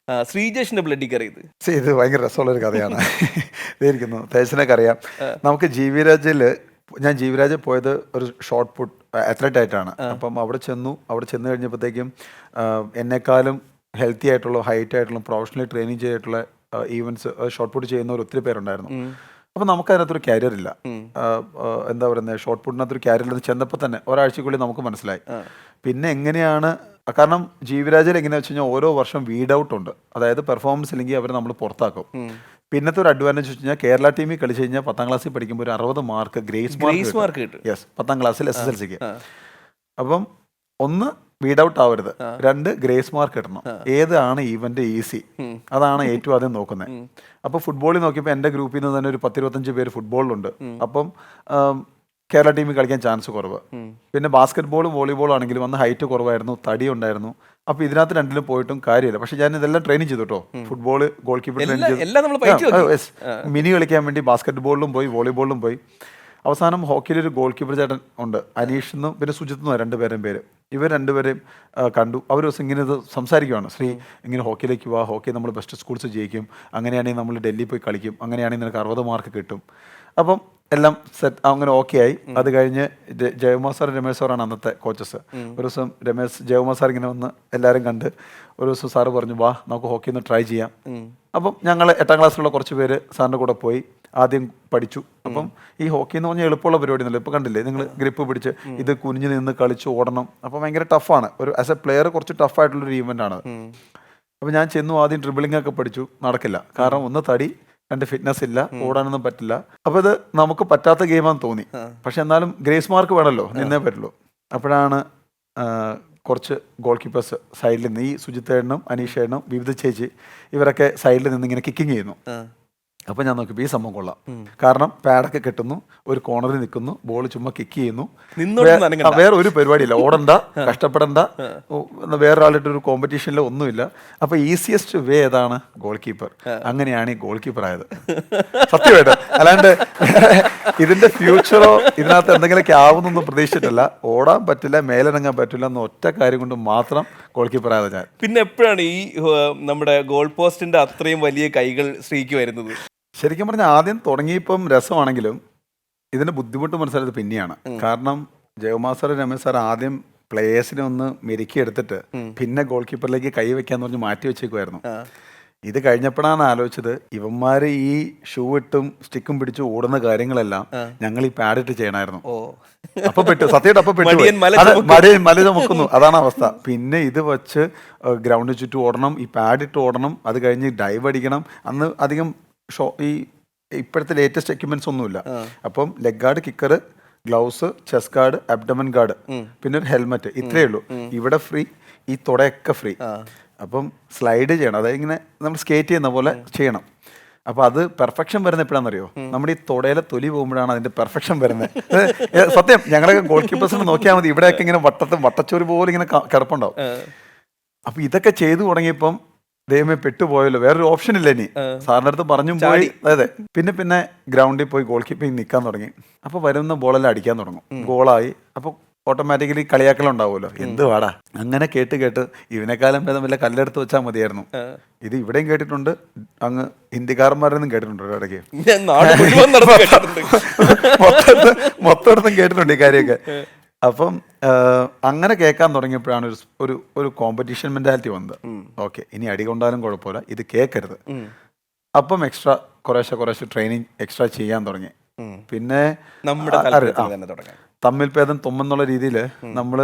ശ്രീജേഷിന്റെ ബ്ലഡിൽ കയറിയത്? ഇത് ഭയങ്കര രസമുള്ളൊരു കഥയാണ്. ഇതായിരിക്കുന്നു തേജസിനൊക്കെ അറിയാം. നമുക്ക് GV രാജയിൽ ഞാൻ ജീവരാജ് പോയത് ഒരു ഷോർട്ട് പുട്ട് അത്ലറ്റ് ആയിട്ടാണ്. അപ്പം അവിടെ ചെന്നു കഴിഞ്ഞപ്പോഴത്തേക്കും എന്നെക്കാളും ഹെൽത്തി ആയിട്ടുള്ള ഹൈറ്റ് ആയിട്ടുള്ള പ്രൊഫഷണലി ട്രെയിനിങ് ചെയ്തിട്ടുള്ള ഈവൻസ് ഷോർട്ട് പുട്ട് ചെയ്യുന്നവർ ഒത്തിരി പേരുണ്ടായിരുന്നു. അപ്പം നമുക്കതിനകത്തൊരു കാരിയർ ഇല്ല. എന്താ പറയുന്നത്, ഷോർട്ട് പുട്ടിനകത്തൊരു കാരിയർ ഇല്ലെന്ന് ചെന്നപ്പോൾ തന്നെ ഒരാഴ്ചക്കുള്ളിൽ നമുക്ക് മനസ്സിലായി. പിന്നെ എങ്ങനെയാണ്, കാരണം ജീവരാജിൽ എങ്ങനെയാ വെച്ച് കഴിഞ്ഞാൽ ഓരോ വർഷം വീഡ് ഔട്ട് ഉണ്ട്. അതായത് പെർഫോമൻസ് ഇല്ലെങ്കിൽ അവർ നമ്മൾ പുറത്താക്കും. പിന്നത്തെ ഒരു അഡ്വാൻറ്റേജ് വെച്ച് കഴിഞ്ഞാൽ കേരള ടീമിൽ കളിച്ച് കഴിഞ്ഞാൽ 10ാം ക്ലാസ്സിൽ പഠിക്കുമ്പോൾ ഒരു 60 മാർക്ക് ഗ്രേസ് മാർക്ക് കിട്ടും. യെസ്, 10ാം ക്ലാസ്സിൽ SSLCക്ക്. അപ്പം 1 വീഡ് ഔട്ട് ആവരുത്, 2 ഗ്രേസ് മാർക്ക് കിട്ടണം. ഏതാണ് ഈവന്റ് ഈസി, അതാണ് ഏറ്റവും ആദ്യം നോക്കുന്നത്. അപ്പോൾ ഫുട്ബോളിൽ നോക്കിയപ്പോൾ എൻ്റെ ഗ്രൂപ്പിൽ നിന്ന് തന്നെ ഒരു 10-25 പേര് ഫുട്ബോളിലുണ്ട്. അപ്പം കേരള ടീമിൽ കളിക്കാൻ ചാൻസ് കുറവ്. പിന്നെ ബാസ്കറ്റ് ബോളും വോളിബോളും ആണെങ്കിലും അന്ന് ഹൈറ്റ് കുറവായിരുന്നു, തടി ഉണ്ടായിരുന്നു. അപ്പോൾ ഇതിനകത്ത് രണ്ടിലും പോയിട്ടും കാര്യമില്ല. പക്ഷെ ഞാൻ ഇതെല്ലാം ട്രെയിനിങ് ചെയ്തു കേട്ടോ. ഫുട്ബോള്, ഗോൾ കീപ്പർ ട്രെയിൻ ചെയ്തു, മിനി കളിക്കാൻ വേണ്ടി ബാസ്കറ്റ് ബോളിലും പോയി, വോളിബോളിലും പോയി. അവസാനം ഹോക്കിയിലൊരു ഗോൾ കീപ്പർ ചേട്ടൻ ഉണ്ട്, അനീഷ് എന്നും പിന്നെ സുജിത്ത് എന്നും 2 പേരും പേര്. ഇവർ 2 പേരെയും കണ്ടു. അവർ ദിവസം ഇങ്ങനെ ഇത് സംസാരിക്കുവാണ്, ശ്രീ ഇങ്ങനെ ഹോക്കിയിലേക്ക് വാ, ഹോക്കി നമ്മൾ ബെസ്റ്റ് സ്കൂൾസ് ജയിക്കും, അങ്ങനെയാണെങ്കിൽ നമ്മൾ ഡൽഹി പോയി കളിക്കും, അങ്ങനെയാണെങ്കിൽ നിനക്ക് 60 മാർക്ക് കിട്ടും. അപ്പം എല്ലാം സെറ്റ്, അങ്ങനെ ഓക്കെ ആയി. അത് കഴിഞ്ഞ് ജയകുമാർ സാർ, രമേശ് സാറാണ് അന്നത്തെ കോച്ചസ്. ഒരു ദിവസം ജയകുമാർ സാർ ഇങ്ങനെ വന്ന് എല്ലാവരും കണ്ട് ഒരു ദിവസം സാറ് പറഞ്ഞു, വാ നമുക്ക് ഹോക്കി ഒന്ന് ട്രൈ ചെയ്യാം. അപ്പം ഞങ്ങൾ 8ാം ക്ലാസ്സിലുള്ള കുറച്ച് പേര് സാറിൻ്റെ കൂടെ പോയി ആദ്യം പഠിച്ചു. അപ്പം ഈ ഹോക്കി എന്ന് പറഞ്ഞാൽ എളുപ്പമുള്ള പരിപാടി ഒന്നുമില്ല. ഇപ്പോൾ കണ്ടില്ലേ നിങ്ങൾ, ഗ്രിപ്പ് പിടിച്ച് ഇത് കുനിഞ്ഞ് നിന്ന് കളിച്ച് ഓടണം. അപ്പോൾ ഭയങ്കര ടഫാണ്. ഒരു ആസ് എ പ്ലെയർ കുറച്ച് ടഫായിട്ടുള്ളൊരു ഈവൻ്റ് ആണ്. അപ്പോൾ ഞാൻ ചെന്നു, ആദ്യം ഡ്രിബിളിംഗ് ഒക്കെ പഠിച്ചു. നടക്കില്ല, കാരണം 1 തടി, 2 ഫിറ്റ്നസ് ഇല്ല, ഓടാനൊന്നും പറ്റില്ല. അപ്പോൾ ഇത് നമുക്ക് പറ്റാത്ത ഗെയിമാണെന്ന് തോന്നി. പക്ഷെ എന്നാലും ഗ്രേസ് മാർക്ക് വേണമല്ലോ, നിന്നേ പറ്റുള്ളൂ. അപ്പോഴാണ് കുറച്ച് ഗോൾ കീപ്പേഴ്സ് സൈഡിൽ നിന്ന്, ഈ സുജിത്തേട്ടനും അനീഷേട്ടനും വിവിധ ചേച്ചി, ഇവരൊക്കെ സൈഡിൽ നിന്ന് ഇങ്ങനെ കിക്കിങ് ചെയ്യുന്നു. അപ്പോൾ ഞാൻ നോക്കിയപ്പോൾ ഈ സംഭവം കൊള്ളാം. കാരണം പാഡൊക്കെ കെട്ടുന്നു, ഒരു കോർണറിൽ നിൽക്കുന്നു, ബോൾ ചുമ്മാ കിക്ക് ചെയ്യുന്നു, വേറെ ഒരു പരിപാടിയില്ല, ഓടണ്ട, കഷ്ടപ്പെടണ്ട, വേറൊരാളുടെ ഒരു കോമ്പറ്റീഷനിലോ ഒന്നുമില്ല. അപ്പോൾ ഈസിയസ്റ്റ് വേ ഏതാണ്? Goal keeper. അങ്ങനെയാണ് ഈ ഗോൾ കീപ്പർ ആയത്, സത്യമായിട്ട്. അല്ലാണ്ട് ഇതിന്റെ ഫ്യൂച്ചറോ ഇതിനകത്ത് എന്തെങ്കിലുമൊക്കെ ആവുന്നൊന്നും പ്രതീക്ഷിച്ചിട്ടില്ല. ഓടാൻ പറ്റില്ല, മേലിറങ്ങാൻ പറ്റില്ല എന്ന ഒറ്റ കാര്യം കൊണ്ട് മാത്രം ഗോൾ കീപ്പർ ആയത് ഞാൻ. പിന്നെ എപ്പോഴാണ് ഈ നമ്മുടെ ഗോൾ പോസ്റ്റിന്റെ അത്രയും വലിയ കൈകൾ ശ്രീക്ക് വരുന്നത്? ശരിക്കും പറഞ്ഞാൽ ആദ്യം തുടങ്ങിയപ്പം രസമാണെങ്കിലും ഇതിന്റെ ബുദ്ധിമുട്ട് മനസ്സിലായത് പിന്നെയാണ്. കാരണം ജയകുമാർ സാർ, രമേശ് സാർ ആദ്യം പ്ലേയേഴ്സിനെ ഒന്ന് മെരുക്കിയെടുത്തിട്ട് പിന്നെ ഗോൾ കീപ്പറിലേക്ക് കൈ വെക്കാന്ന് പറഞ്ഞ് മാറ്റി വെച്ചേക്കുമായിരുന്നു. ഇത് കഴിഞ്ഞപ്പോഴാണ് ആലോചിച്ചത്, ഇവന്മാര് ഈ ഷൂ ഇട്ടും സ്റ്റിക്കും പിടിച്ച് ഓടുന്ന കാര്യങ്ങളെല്ലാം ഞങ്ങൾ ഈ പാഡിട്ട് ചെയ്യണമായിരുന്നു. അപ്പൊ പെട്ടു, സത്യമായിട്ട് അപ്പൊ പെട്ടു, മല ചുമക്കുന്നു, അതാണ് അവസ്ഥ. പിന്നെ ഇത് വെച്ച് ഗ്രൗണ്ടിൽ ചുറ്റും ഓടണം, ഈ പാഡിട്ട് ഓടണം, അത് കഴിഞ്ഞ് ഡൈവ് അടിക്കണം. അന്ന് അധികം ഈ ഇപ്പോഴത്തെ ലേറ്റസ്റ്റ് എക്യുപ്മെന്റ്സ് ഒന്നുമില്ല. അപ്പം leg guard, kicker, gloves, chest guard, abdomen guard, പിന്നെ ഒരു ഹെൽമെറ്റ്, ഇത്രയേ ഉള്ളൂ. ഇവിടെ ഫ്രീ, ഈ തുടയൊക്കെ ഫ്രീ. അപ്പം സ്ലൈഡ് ചെയ്യണം, അതായത് ഇങ്ങനെ നമ്മൾ സ്കേറ്റ് ചെയ്യുന്ന പോലെ ചെയ്യണം. അപ്പൊ അത് പെർഫെക്ഷൻ വരുന്നത് എപ്പോഴാണെന്നറിയോ? നമ്മുടെ ഈ തുടയിലെ തൊലി പോകുമ്പോഴാണ് അതിന്റെ പെർഫെക്ഷൻ വരുന്നത്. സത്യം, ഞങ്ങളൊക്കെ ഗോൾ കീപ്പേഴ്സിനെ നോക്കിയാൽ മതി, ഇവിടെയൊക്കെ ഇങ്ങനെ വട്ടച്ചോറ് പോലെ ഇങ്ങനെ കിടപ്പുണ്ടാവും. അപ്പൊ ഇതൊക്കെ ചെയ്തു തുടങ്ങിയപ്പം ദൈവമേ പെട്ടുപോയല്ലോ, വേറൊരു ഓപ്ഷൻ ഇല്ല ഇനി. സാറിൻ്റെ അടുത്ത് പറഞ്ഞും പോയി. അതെ, പിന്നെ ഗ്രൗണ്ടിൽ പോയി ഗോൾ കീപ്പിംഗ് നിൽക്കാൻ തുടങ്ങി. അപ്പോൾ വരുന്ന ബോളെല്ലാം അടിക്കാൻ തുടങ്ങും, ഗോളായി. അപ്പോൾ ഓട്ടോമാറ്റിക്കലി കളിയാക്കലുണ്ടാവുമല്ലോ, എന്ത് വാടാ. അങ്ങനെ കേട്ട് ഇവനെക്കാലം ഭേദം വല്ല കല്ലെടുത്ത് വെച്ചാൽ മതിയായിരുന്നു. ഇത് ഇവിടെയും കേട്ടിട്ടുണ്ട്, അങ്ങ് ഹിന്ദിക്കാരന്മാരൊന്നും കേട്ടിട്ടുണ്ട് ഇടയ്ക്ക്, മൊത്തം കേട്ടിട്ടുണ്ട് ഈ കാര്യമൊക്കെ. അപ്പം അങ്ങനെ കേൾക്കാൻ തുടങ്ങിയപ്പോഴാണ് ഒരു കോമ്പറ്റീഷൻ മെന്റാലിറ്റി വന്നത്. ഓക്കെ, ഇനി അടി കൊണ്ടാലും കുഴപ്പമില്ല, ഇത് കേൾക്കരുത്. അപ്പം കുറേശ്ശെ ട്രെയിനിങ് എക്സ്ട്രാ ചെയ്യാൻ തുടങ്ങി. പിന്നെ തമ്മിൽ ഭേദം തുമ്മെന്നുള്ള രീതിയിൽ നമ്മൾ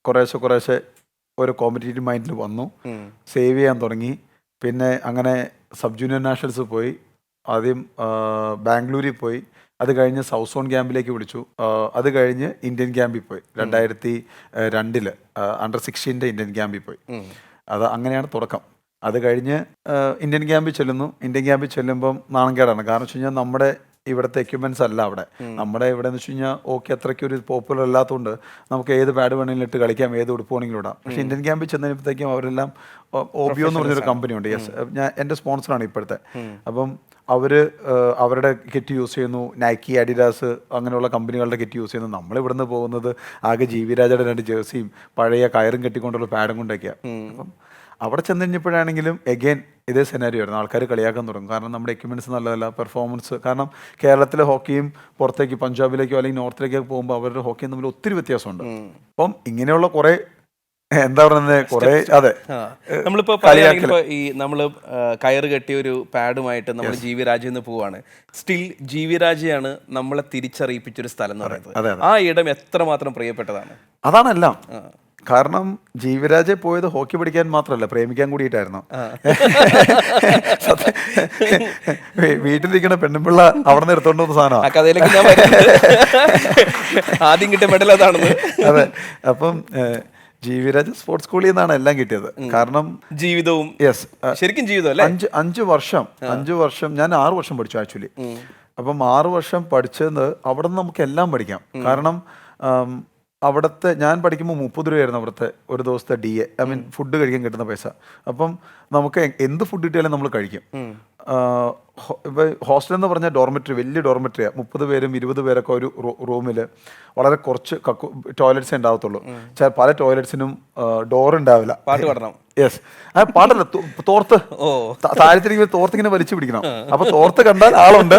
കുറേശ്ശെ ഒരു കോമ്പറ്റീറ്റീവ് മൈൻഡിൽ വന്നു, സേവ് ചെയ്യാൻ തുടങ്ങി. പിന്നെ അങ്ങനെ സബ് ജൂനിയർ നാഷണൽസ് പോയി, ആദ്യം ബാംഗ്ലൂരിൽ പോയി, അത് കഴിഞ്ഞ് സൗത്ത് സോൺ ക്യാമ്പിലേക്ക് വിളിച്ചു. അത് കഴിഞ്ഞ് ഇന്ത്യൻ ക്യാമ്പിൽ പോയി, 2002 അണ്ടർ 16 ഇന്ത്യൻ ക്യാമ്പിൽ പോയി. അത് അങ്ങനെയാണ് തുടക്കം. അത് കഴിഞ്ഞ് ഇന്ത്യൻ ക്യാമ്പിൽ ചെല്ലുന്നു. ഇന്ത്യൻ ക്യാമ്പിൽ ചെല്ലുമ്പം നാണംകേടാണ്, കാരണം വെച്ച് കഴിഞ്ഞാൽ നമ്മുടെ ഇവിടുത്തെ എക്യുപ്മെന്റ്സ് അല്ല അവിടെ. നമ്മുടെ ഇവിടെ എന്ന് വെച്ച് കഴിഞ്ഞാൽ ഓക്കെ അത്രയ്ക്ക് ഒരു പോപ്പുലർ അല്ലാത്തതുകൊണ്ട് നമുക്ക് ഏത് പാഡ് വേണമെങ്കിലും ഇട്ട് കളിക്കാം, ഏത് ഉടുപ്പ് വേണമെങ്കിലും ഇടാം. പക്ഷേ ഇന്ത്യൻ ക്യാമ്പിൽ ചെന്നപ്പോഴത്തേക്കും അവരെല്ലാം ഓബിയോ എന്ന് പറഞ്ഞൊരു കമ്പനി ഉണ്ട്, യെസ്, ഞാൻ എൻ്റെ സ്പോൺസറാണ് ഇപ്പോഴത്തെ. അപ്പം അവരുടെ കിറ്റ് യൂസ് ചെയ്യുന്നു, നൈക്കി, അഡിഡാസ് അങ്ങനെയുള്ള കമ്പനികളുടെ കിറ്റ് യൂസ് ചെയ്യുന്നു. നമ്മളിവിടുന്ന് പോകുന്നത് ആകെ ജീവിരാജയുടെ 2 ജേഴ്സിയും പഴയ കയറും കെട്ടിക്കൊണ്ടുള്ള പാഡും കൊണ്ടൊക്കെയാണ്. അപ്പം അവിടെ ചെന്ന് കഴിഞ്ഞപ്പോഴാണെങ്കിലും എഗെയിൻ ഇതേ സെനാരിയോ ആയിരുന്നു. ആൾക്കാർ കളിയാക്കാൻ തുടങ്ങും. കാരണം നമ്മുടെ എക്യുപ്മെൻറ്റ്സ് നല്ലതല്ല, പെർഫോമൻസ്. കാരണം കേരളത്തിലെ ഹോക്കിയും പുറത്തേക്ക് പഞ്ചാബിലേക്കോ അല്ലെങ്കിൽ നോർത്തിലേക്കോ പോകുമ്പോൾ അവരുടെ ഹോക്കിയും തമ്മിൽ ഒത്തിരി വ്യത്യാസമുണ്ട്. അപ്പം ഇങ്ങനെയുള്ള കുറേ എന്താ പറയുന്നത് കുറേ അതെ നമ്മളിപ്പോ പറയുകയാണെങ്കിൽ ഇപ്പൊ ഈ നമ്മള് കയറ് കെട്ടിയ ഒരു പാഡുമായിട്ട് നമ്മൾ ജീവി രാജ്യം എന്ന് പോവാണ്. സ്റ്റിൽ ജീവി രാജ്യാണ് നമ്മളെ തിരിച്ചറിയിപ്പിച്ചൊരു സ്ഥലം എന്ന് പറയുന്നത്. ആ ഇടം എത്രമാത്രം പ്രിയപ്പെട്ടതാണ്. അതാണെല്ലാം. കാരണം ജീവിരാജെ പോയത് ഹോക്കി പഠിക്കാൻ മാത്രമല്ല, പ്രേമിക്കാൻ കൂടിയിട്ടായിരുന്നു. വീട്ടിലിരിക്കുന്ന പെണ്ണുപിള്ള അവിടെ നിന്ന് എടുത്തോണ്ട് വന്ന സാധനമാണ്. കഥയിലേക്ക് ഞാൻ ആദ്യം കിട്ടിയ മെഡൽ അതാണെന്ന്. അതെ. അപ്പം ജീവിരാജ് സ്പോർട്സ് സ്കൂളിൽ നിന്നാണ് എല്ലാം കിട്ടിയത്. കാരണം ജീവിതവും ശരിക്കും ജീവിതം അല്ലേ. 5 വർഷം ഞാൻ 6 വർഷം പഠിച്ചു ആക്ച്വലി. അപ്പം 6 വർഷം പഠിച്ചത് അവിടെ നിന്ന് നമുക്ക് എല്ലാം പഠിക്കാം. കാരണം അവിടുത്തെ ഞാൻ പഠിക്കുമ്പോൾ 30 രൂപയായിരുന്നു അവിടുത്തെ ഒരു ദിവസത്തെ DA, ഐ മീൻ ഫുഡ് കഴിക്കാൻ കിട്ടുന്ന പൈസ. അപ്പം നമുക്ക് എന്ത് ഫുഡ് കിട്ടിയാലും നമ്മൾ കഴിക്കും. ഇപ്പോൾ ഹോസ്റ്റൽ എന്ന് പറഞ്ഞാൽ ഡോർമെറ്ററി, വലിയ ഡോർമെറ്ററിയാണ്. 30 പേരും 20 പേരൊക്കെ ഒരു റൂമിൽ. വളരെ കുറച്ച് ടോയ്ലറ്റ്സേ ഉണ്ടാവത്തുള്ളൂ. പല ടോയ്ലറ്റ്സിനും ഡോർ ഉണ്ടാവില്ല. പാട്ട് പാടണം. യെസ്, പാട്ടല്ല, തോർത്ത്. താഴത്തിരിക്കുമ്പോൾ തോർത്തിങ്ങനെ വലിച്ചു പിടിക്കണം. അപ്പൊ തോർത്ത് കണ്ടാൽ ആളുണ്ട്,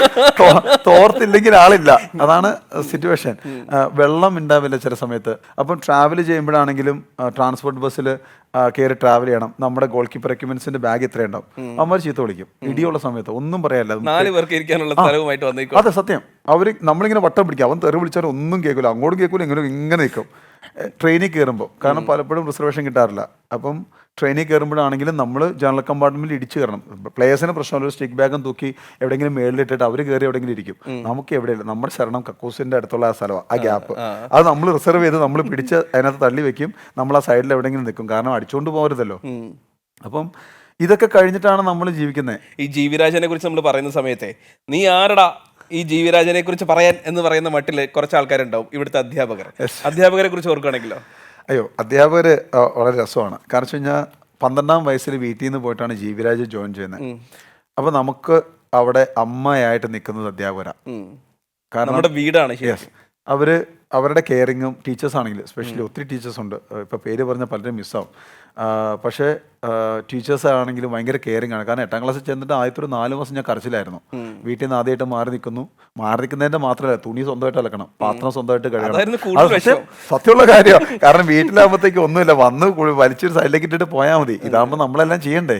തോർത്തില്ലെങ്കിൽ ആളില്ല. അതാണ് സിറ്റുവേഷൻ. വെള്ളം ഉണ്ടാവില്ല ചില സമയത്ത്. അപ്പം ട്രാവൽ ചെയ്യുമ്പോഴാണെങ്കിലും ട്രാൻസ്പോർട്ട് ബസ്സിൽ കയറി ട്രാവൽ ചെയ്യണം. നമ്മുടെ ഗോൾ കീപ്പർ എക്യുപ്മെന്റ്സിന്റെ ബാഗ് ഇത്ര ഉണ്ടാവും. അവന്മാർ ചീത്ത വിളിക്കും ഇടിയുള്ള സമയത്ത്. ഒന്നും പറയാല്ല. 4 പേർക്ക് ഇരിക്കാനുള്ള സ്ഥലവുമായിട്ട് വന്നേക്കും. അതെ, സത്യം. അവര് നമ്മളിങ്ങനെ വട്ടം പിടിക്കും. അവൻ തെറി വിളിച്ചാലും ഒന്നും കേൾക്കില്ല, അങ്ങോട്ടും കേൾക്കില്ല, ഇങ്ങനെ നിൽക്കും ട്രെയിനിൽ കയറുമ്പോൾ. കാരണം പലപ്പോഴും റിസർവേഷൻ കിട്ടാറില്ല. അപ്പം ട്രെയിനിൽ കയറുമ്പോഴാണെങ്കിലും നമ്മൾ ജനറൽ കമ്പാർട്ട്മെന്റിൽ ഇടിച്ചു കയറണം. പ്ലേയേഴ്സിന് പ്രശ്നമല്ല, ഒരു സ്റ്റിക്ക് ബാഗും തൂക്കി എവിടെയെങ്കിലും മേളിലിട്ടിട്ട് അവർ കയറി എവിടെയെങ്കിലും ഇരിക്കും. നമുക്ക് എവിടെയില്ല. നമ്മുടെ ശരണം കക്കൂസിന്റെ അടുത്തുള്ള ആ സ്ഥലമാണ്, ആ ഗ്യാപ്പ്. അത് നമ്മൾ റിസർവ് ചെയ്ത് നമ്മൾ പിടിച്ച് അതിനകത്ത് തള്ളി വെക്കും. നമ്മൾ ആ സൈഡിൽ എവിടെയെങ്കിലും നിൽക്കും. കാരണം അടിച്ചുകൊണ്ട് പോകരുതല്ലോ. അപ്പം ഇതൊക്കെ കഴിഞ്ഞിട്ടാണ് നമ്മൾ ജീവിക്കുന്നത്. ഈ ജീവിരാജനെ കുറിച്ച് നമ്മൾ പറയുന്ന സമയത്തെ നീ ആരടാ ഈ ജീവിരാജനെ കുറിച്ച് പറയാൻ എന്ന് പറയുന്ന മട്ടിൽ കുറച്ച് ആൾക്കാരുണ്ടാവും. ഇവിടുത്തെ അധ്യാപകരെ കുറിച്ച് ഓർക്കുകയാണെങ്കിലോ? അയ്യോ, അധ്യാപകർ വളരെ രസമാണ്. കാരണം വെച്ച് കഴിഞ്ഞാൽ 12ാം വയസ്സിൽ വീട്ടിൽ നിന്ന് പോയിട്ടാണ് ജീവിരാജ് ജോയിൻ ചെയ്യുന്നത്. അപ്പോൾ നമുക്ക് അവിടെ അമ്മയായിട്ട് നിൽക്കുന്നത് അധ്യാപകരാണ്. കാരണം നമ്മുടെ വീടാണ്. അവരുടെ കെയറിങ്ങും ടീച്ചേഴ്സ് ആണെങ്കിൽ സ്പെഷ്യലി ഒത്തിരി ടീച്ചേഴ്സ് ഉണ്ട്. ഇപ്പോൾ പേര് പറഞ്ഞാൽ പലരും മിസ്സാവും. പക്ഷേ ടീച്ചേഴ്സ് ആണെങ്കിലും ഭയങ്കര കെയറിങ് ആണ്. കാരണം 8ാം ക്ലാസ്സിൽ ചെന്നിട്ട് ആദ്യത്തെ ഒരു 4 മാസം ഞാൻ കരച്ചിലായിരുന്നു. വീട്ടിൽ നിന്ന് ആദ്യമായിട്ട് മാറി നിൽക്കുന്നതിന്റെ മാത്രമല്ല, തുണി സ്വന്തമായിട്ട് അലക്കണം, പാത്രം സ്വന്തമായിട്ട് കഴുകണം. സത്യമുള്ള കാര്യമാണ്. കാരണം വീട്ടിലാകുമ്പോഴത്തേക്ക് ഒന്നുമില്ല, വന്ന് വലിച്ചൊരു സൈഡിലേക്ക് ഇട്ടിട്ട് പോയാൽ മതി. ഇതാകുമ്പോൾ നമ്മളെല്ലാം ചെയ്യണ്ടേ.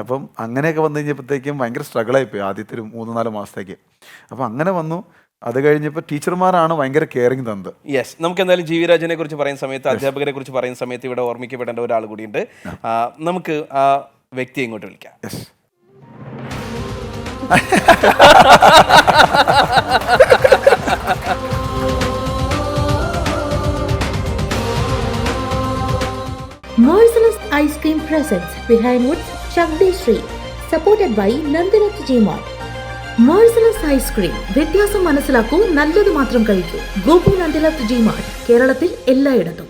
അപ്പം അങ്ങനെയൊക്കെ വന്നു കഴിഞ്ഞപ്പോഴത്തേക്കും ഭയങ്കര സ്ട്രഗിളായിപ്പോയി ആദ്യത്തെ ഒരു 3-4 മാസത്തേക്ക്. അപ്പം അങ്ങനെ വന്നു. അത് കഴിഞ്ഞപ്പോൾ ടീച്ചർമാരാണ് ഭയങ്കര കെയറിങ് തന്നത്. യെസ്, നമുക്ക് എന്തായാലും ജീവിരാജനെ കുറിച്ച് പറയുന്ന സമയത്ത്, അധ്യാപകരെ കുറിച്ച് പറയുന്ന സമയത്ത് ഇവിടെ ഓർമ്മിക്കപ്പെടേണ്ട ഒരാൾ കൂടിയുണ്ട്. നമുക്ക് ആ വ്യക്തിയെ ഇങ്ങോട്ട് വിളിക്കാം. Merciless Ice Cream presents Behind Woods Shakti Street, supported by Nandinath Gmart. Merciless Ice Cream, വ്യത്യാസം മനസ്സിലാക്കൂ, നല്ലത് മാത്രം കഴിക്കൂ. ഗോപു നന്ദിലത്ത് ജിമാർട്ട്, കേരളത്തിൽ എല്ലായിടത്തും.